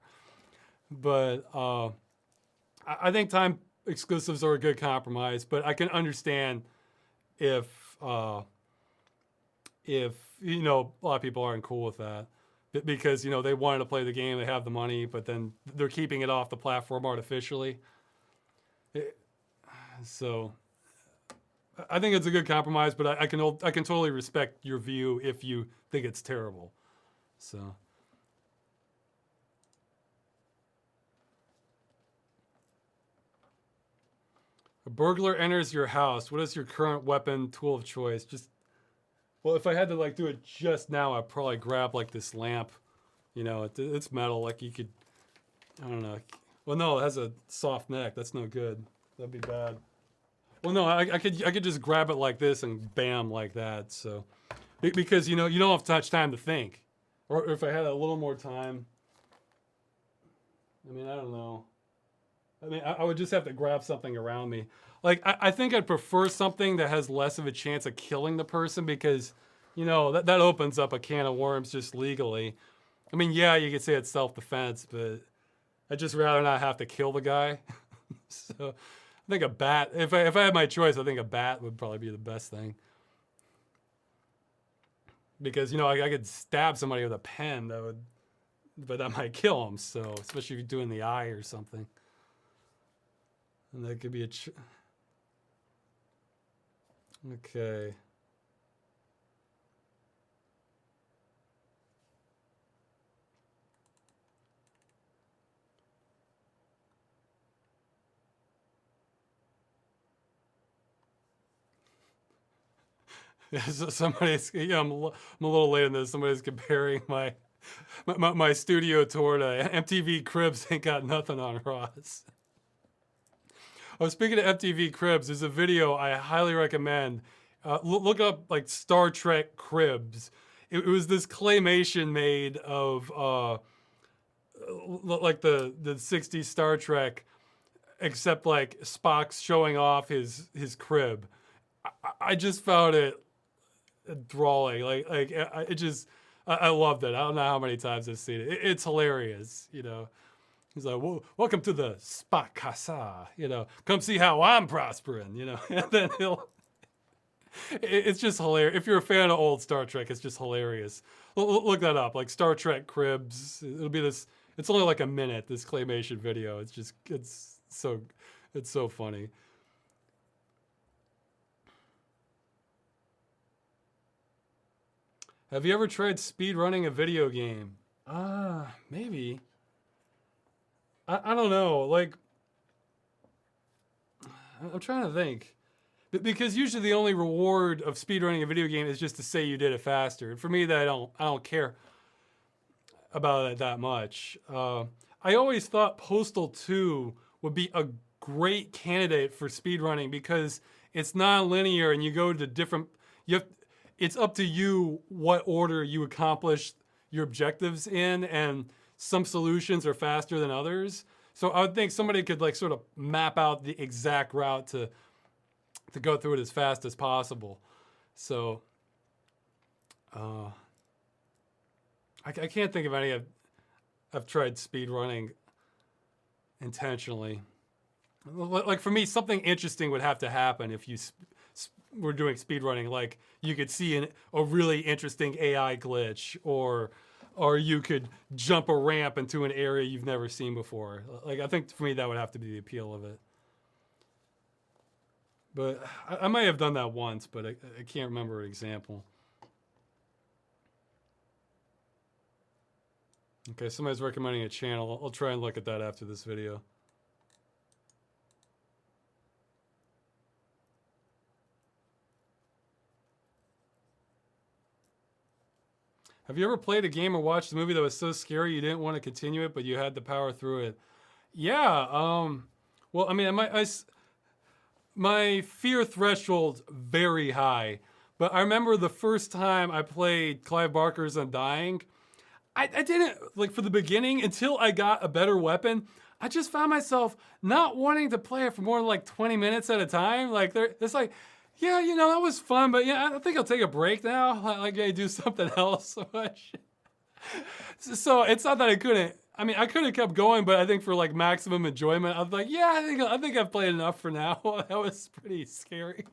But I think time exclusives are a good compromise, but I can understand if you know, a lot of people aren't cool with that because, you know, they wanted to play the game, they have the money, but then they're keeping it off the platform artificially. So I think it's a good compromise, but I can totally respect your view if you think it's terrible. So. A burglar enters your house. What is your current weapon, tool of choice? Just, well, if I had to like do it just now, I'd probably grab like this lamp. You know, it's metal. Like you could, I don't know. Well, no, it has a soft neck. That's no good. That'd be bad. Well, no, I could just grab it like this and bam like that. So, because you know you don't have much time to think, or if I had a little more time. I mean, I don't know. I mean, I would just have to grab something around me. Like, I think I'd prefer something that has less of a chance of killing the person because, you know, that opens up a can of worms just legally. I mean, yeah, you could say it's self-defense, but I'd just rather not have to kill the guy. So I think a bat, if I had my choice, I think a bat would probably be the best thing. Because, you know, I could stab somebody with a pen, but that might kill them. So, especially if you're doing the eye or something. And that could be okay. Yeah, so somebody's, yeah, I'm a little late in this. Somebody's comparing my studio tour to MTV Cribs Ain't Got Nothing on Ross. Oh, speaking of MTV Cribs, there's a video I highly recommend. Look up like Star Trek Cribs. It was this claymation made of like the 60s Star Trek, except like Spock's showing off his crib. I just found it enthralling. Like it just I loved it. I don't know how many times I've seen it. It's hilarious, you know. He's like, well, welcome to the Spock Casa, you know, come see how I'm prospering, you know, and then it's just hilarious. If you're a fan of old Star Trek, it's just hilarious. Look that up, like Star Trek Cribs. It'll be this, it's only like a minute, this claymation video. It's so funny. Have you ever tried speed running a video game? Maybe. I don't know. Like, I'm trying to think. Because usually the only reward of speedrunning a video game is just to say you did it faster. And for me, that I don't care. about it that much. I always thought Postal 2 would be a great candidate for speedrunning because it's non-linear and you go to different. You have, it's up to you what order you accomplish your objectives in, and some solutions are faster than others. So I would think somebody could like sort of map out the exact route to go through it as fast as possible. So I can't think of any I've tried speed running intentionally. Like for me, something interesting would have to happen if you were doing speed running. Like you could see a really interesting AI glitch, or you could jump a ramp into an area you've never seen before. Like I think for me that would have to be the appeal of it. But I might have done that once, but I can't remember an example. Okay, somebody's recommending a channel. I'll try and look at that after this video. Have you ever played a game or watched a movie that was so scary you didn't want to continue it, but you had to power through it? Yeah. Well, I mean, my fear threshold's very high, but I remember the first time I played Clive Barker's Undying, I didn't, like for the beginning, until I got a better weapon, I just found myself not wanting to play it for more than like 20 minutes at a time. Like it's like, yeah, you know, that was fun, but yeah, I think I'll take a break now. Like I do something else. So it's not that I couldn't. I mean, I could have kept going, but I think for like maximum enjoyment, I was like, yeah, I think I've played enough for now. That was pretty scary.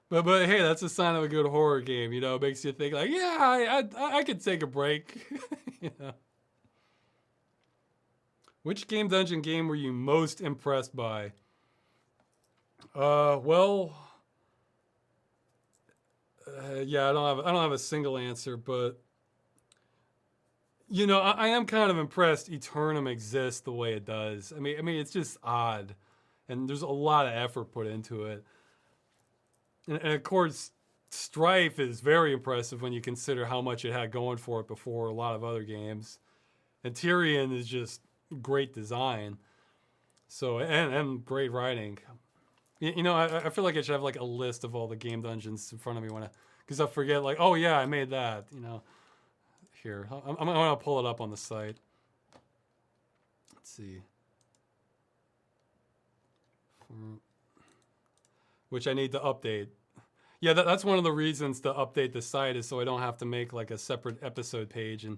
But hey, that's a sign of a good horror game. You know, it makes you think like, yeah, I could take a break. You know. Which game dungeon game were you most impressed by? Well, yeah, I don't have a single answer, but you know, I am kind of impressed Eternum exists the way it does. I mean, it's just odd, and there's a lot of effort put into it. And of course, Strife is very impressive when you consider how much it had going for it before a lot of other games. And Tyrion is just great design. So, and great writing. You know, I feel like I should have like a list of all the game dungeons in front of me because I forget like, oh yeah, I made that, you know. Here, I'm gonna pull it up on the site. Let's see. Which I need to update. Yeah, that's one of the reasons to update the site is so I don't have to make like a separate episode page and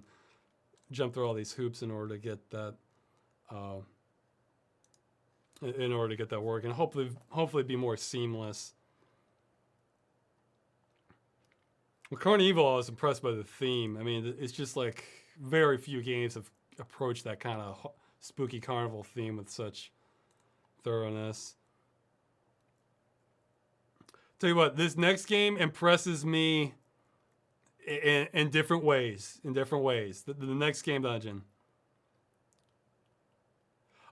jump through all these hoops in order to get that working. Hopefully be more seamless. Well, Carnival, I was impressed by the theme. I mean, it's just like very few games have approached that kind of spooky carnival theme with such thoroughness. Tell you what, this next game impresses me in different ways. The next game dungeon.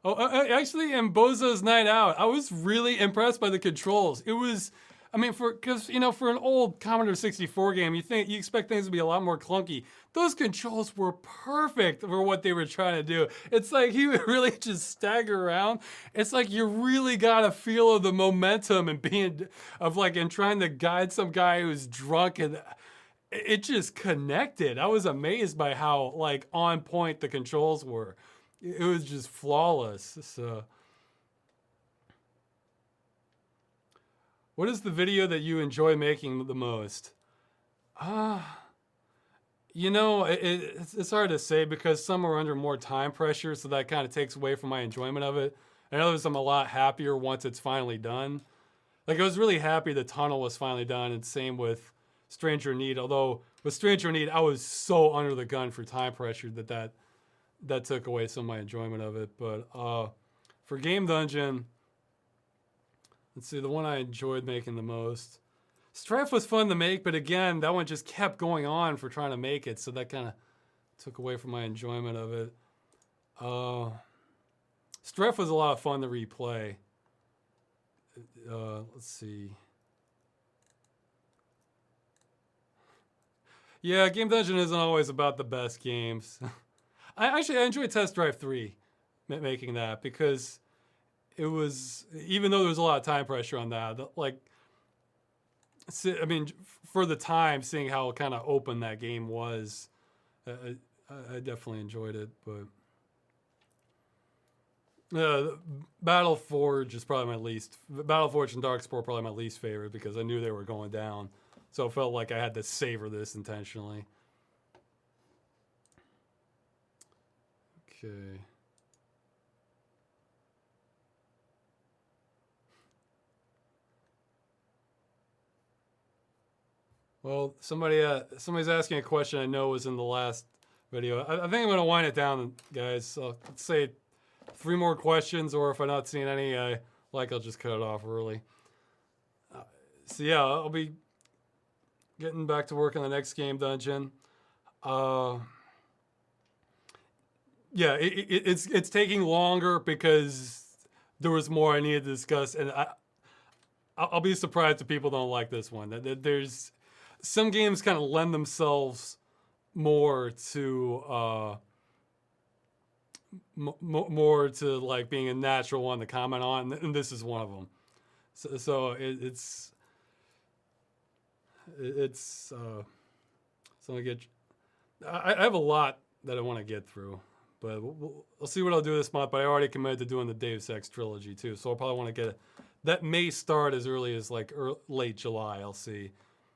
Oh, actually, in Bozo's Night Out, I was really impressed by the controls. It was, I mean, because you know, for an old Commodore 64 game, you expect things to be a lot more clunky. Those controls were perfect for what they were trying to do. It's like he would really just stagger around. It's like you really got a feel of the momentum and and trying to guide some guy who's drunk, and it just connected. I was amazed by how like on point the controls were. It was just flawless. So. What is the video that you enjoy making the most? You know, it's hard to say because some are under more time pressure, so that kind of takes away from my enjoyment of it. And others I'm a lot happier once it's finally done. Like I was really happy the tunnel was finally done, and same with Stranger in Need. Although with Stranger in Need, I was so under the gun for time pressure that took away some of my enjoyment of it. But for Game Dungeon, let's see, the one I enjoyed making the most. Strife was fun to make, but again, that one just kept going on for trying to make it, so that kind of took away from my enjoyment of it. Strife was a lot of fun to replay. Let's see. Yeah, Game Dungeon isn't always about the best games. I enjoyed Test Drive 3 making that because it was, even though there was a lot of time pressure on that, like, I mean, for the time, seeing how kind of open that game was, I definitely enjoyed it. But Battle Forge is probably my least. Battle Forge and Darkspore probably my least favorite because I knew they were going down, so it felt like I had to savor this intentionally. Okay. Well, somebody's asking a question I know was in the last video. I think I'm gonna wind it down, guys. So let's say 3 more questions, or if I'm not seeing any, I'll just cut it off early. So yeah, I'll be getting back to work on the next game dungeon. Yeah, it's taking longer because there was more I needed to discuss, and I'll be surprised if people don't like this one. There's some games kind of lend themselves more to more to like being a natural one to comment on, and this is one of them. So it's so I have a lot that I want to get through, but we'll see what I'll do this month. But I already committed to doing the Deus Ex trilogy too, so I'll probably want to get it. That may start as early as like late July. I'll see,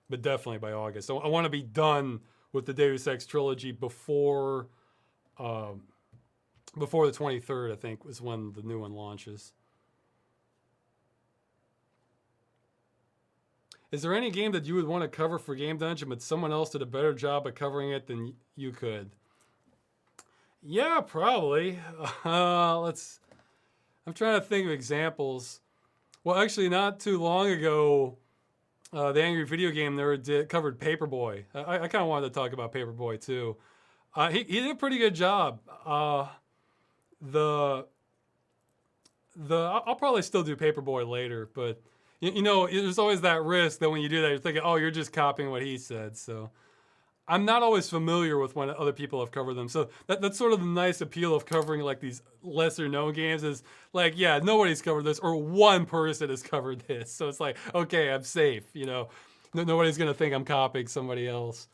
but definitely by August. So I want to be done with the Deus Ex trilogy before the 23rd. I think was when the new one launches. Is there any game that you would want to cover for Game Dungeon, but someone else did a better job of covering it than you could? Yeah, probably. I'm trying to think of examples. Well, actually, not too long ago, the Angry Video Game Nerd covered Paperboy. I kind of wanted to talk about Paperboy too. He did a pretty good job. I'll probably still do Paperboy later, but there's always that risk that when you do that, you're thinking, oh, you're just copying what he said. So I'm not always familiar with when other people have covered them. So that's sort of the nice appeal of covering like these lesser known games is like, yeah, nobody's covered this or one person has covered this. So it's like, okay, I'm safe. Nobody's going to think I'm copying somebody else.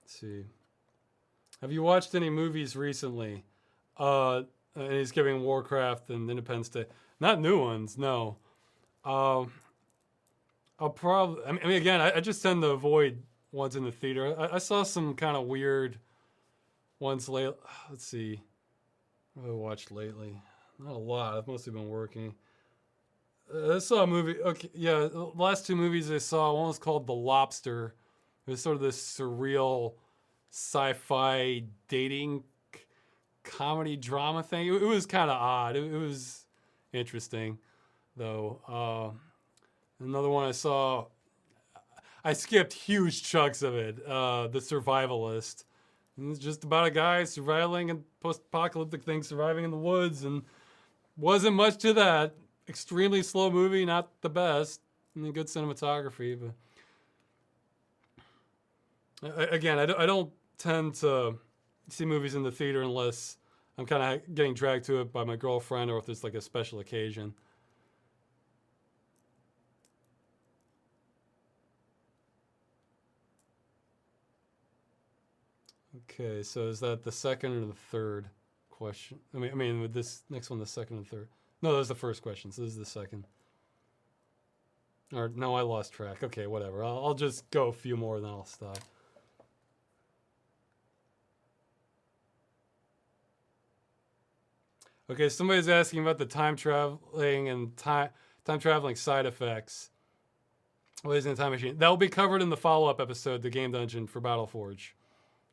Let's see. Have you watched any movies recently? And he's giving Warcraft and Independence Day. Not new ones, no. I'll probably. I mean, again, I just tend to avoid ones in the theater. I saw some kind of weird ones late. Let's see. What have I watched lately? Not a lot. I've mostly been working. I saw a movie. Okay, yeah. The last 2 movies I saw, one was called The Lobster. It was sort of this surreal sci-fi dating comedy drama thing. It was kind of odd. It was interesting, though. Another one I saw, I skipped huge chunks of it. The Survivalist. It's just about a guy surviving in post-apocalyptic things, surviving in the woods, and wasn't much to that. Extremely slow movie, not the best. I mean, good cinematography, but again, I don't tend to see movies in the theater unless I'm kind of getting dragged to it by my girlfriend or if there's like a special occasion. Okay, so is that the second or the third question? I mean, with this next one, the second and third. No, that was the first question. So this is the second. Or no, I lost track. Okay, whatever. I'll just go a few more, and then I'll stop. Okay, somebody's asking about the time traveling and time traveling side effects. What is in a time machine? That will be covered in the follow-up episode, the Game Dungeon for Battle Forge.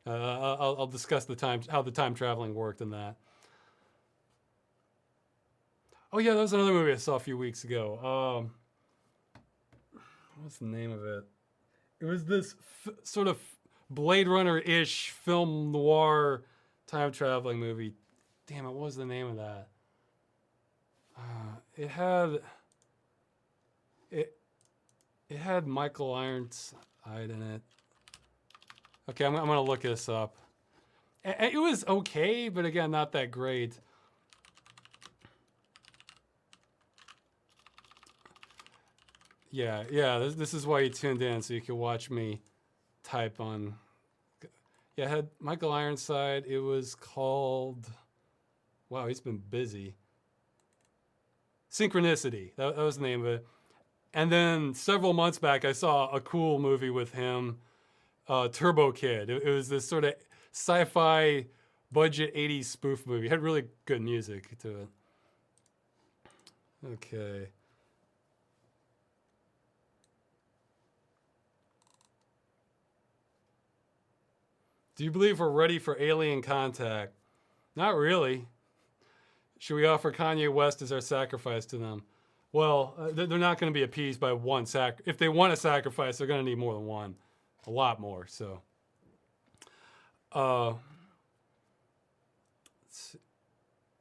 I'll discuss how the time traveling worked in that. Oh yeah, that was another movie I saw a few weeks ago. What's the name of it? It was this sort of Blade Runner-ish film noir time traveling movie. Damn it, what was the name of that? It had it had Michael Ironside in it. Okay, I'm gonna look this up. It was okay, but again, not that great. Yeah, this is why you tuned in, so you could watch me type on. Yeah, it had Michael Ironside. It was called, wow, he's been busy. Synchronicity, that was the name of it. And then several months back, I saw a cool movie with him, Turbo Kid. It was this sort of sci-fi budget 80s spoof movie. It had really good music to it. Okay. Do you believe we're ready for alien contact? Not really. Should we offer Kanye West as our sacrifice to them? Well, they're not going to be appeased by one if they want a sacrifice, they're going to need more than one. A lot more, so.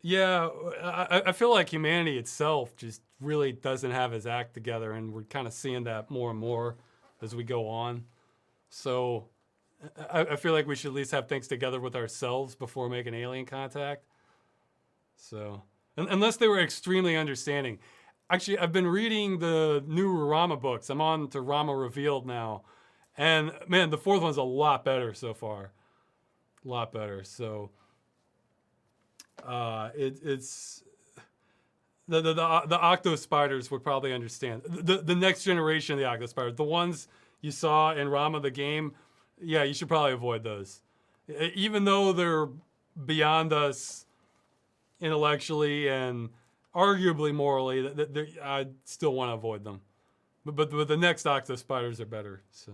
Yeah, I feel like humanity itself just really doesn't have its act together, and we're kind of seeing that more and more as we go on. So I feel like we should at least have things together with ourselves before making alien contact. So, unless they were extremely understanding. Actually, I've been reading the new Rama books. I'm on to Rama Revealed now. And man, the fourth one's a lot better so far. A lot better. So, it's the octo spiders would probably understand. The next generation of the octo spiders, the ones you saw in Rama the game, yeah, you should probably avoid those. Even though they're beyond us intellectually and arguably morally, I still want to avoid them. But the next octo spiders are better. So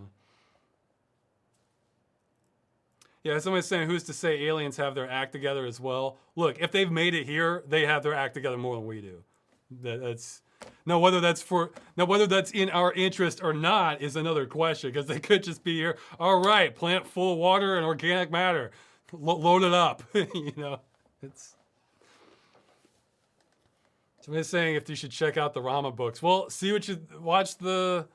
yeah, somebody's saying, who's to say aliens have their act together as well? Look, if they've made it here, they have their act together more than we do. That's now whether that's in our interest or not is another question, because they could just be here. All right, plant full of water and organic matter, load it up. You know, it's. Somebody's saying if you should check out the Rama books. Well, watch the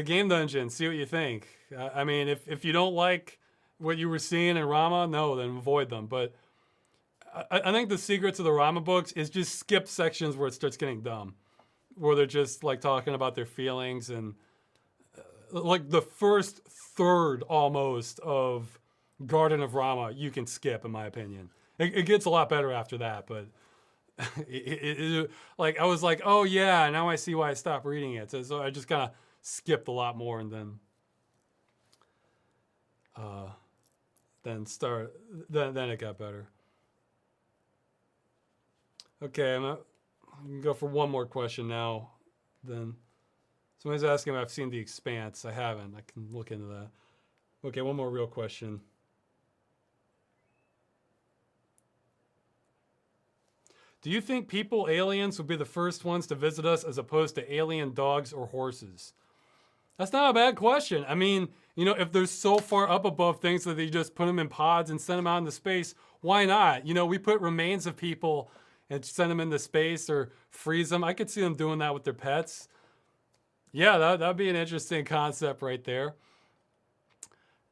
game dungeon, see what you think. I mean, if you don't like what you were seeing in Rama, no, then avoid them. But I think the secret to the Rama books is just skip sections where it starts getting dumb, where they're just like talking about their feelings, and like the first third almost of Garden of Rama you can skip, in my opinion. It gets a lot better after that, but like I was like, oh yeah, now I see why I stopped reading it. So I just kind of skipped a lot more, and then it got better. Okay, I'm gonna go for one more question now. Then somebody's asking if I've seen The Expanse. I haven't. I can look into that. Okay, one more real question. Do you think aliens would be the first ones to visit us as opposed to alien dogs or horses? That's not a bad question. I mean, you know, if they're so far up above things that they just put them in pods and send them out into space, why not? You know, we put remains of people and send them into space or freeze them. I could see them doing that with their pets. Yeah, that'd be an interesting concept right there.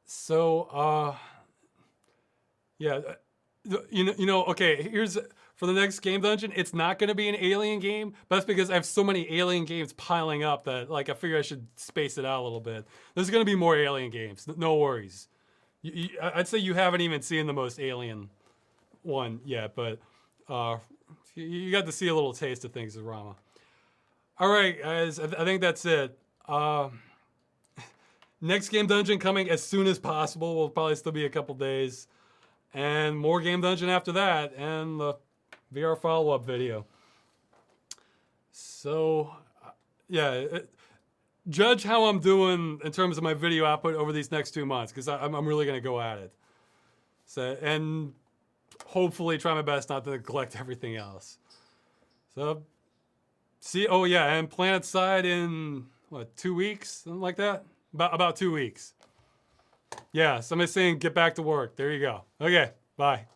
So, yeah, you know, okay, here's... For the next game dungeon, it's not going to be an alien game, but that's because I have so many alien games piling up that, like, I figure I should space it out a little bit. There's going to be more alien games. No worries. I'd say you haven't even seen the most alien one yet, but you got to see a little taste of things with Rama. All right, guys, I think that's it. Next game dungeon coming as soon as possible. Will probably still be a couple days. And more game dungeon after that, and the VR follow-up video. So, yeah, judge how I'm doing in terms of my video output over these next 2 months, because I'm really going to go at it. So, and hopefully try my best not to neglect everything else. So, oh yeah, and Planetside in, 2 weeks? Something like that? About 2 weeks. Yeah, somebody's saying get back to work. There you go. Okay, bye.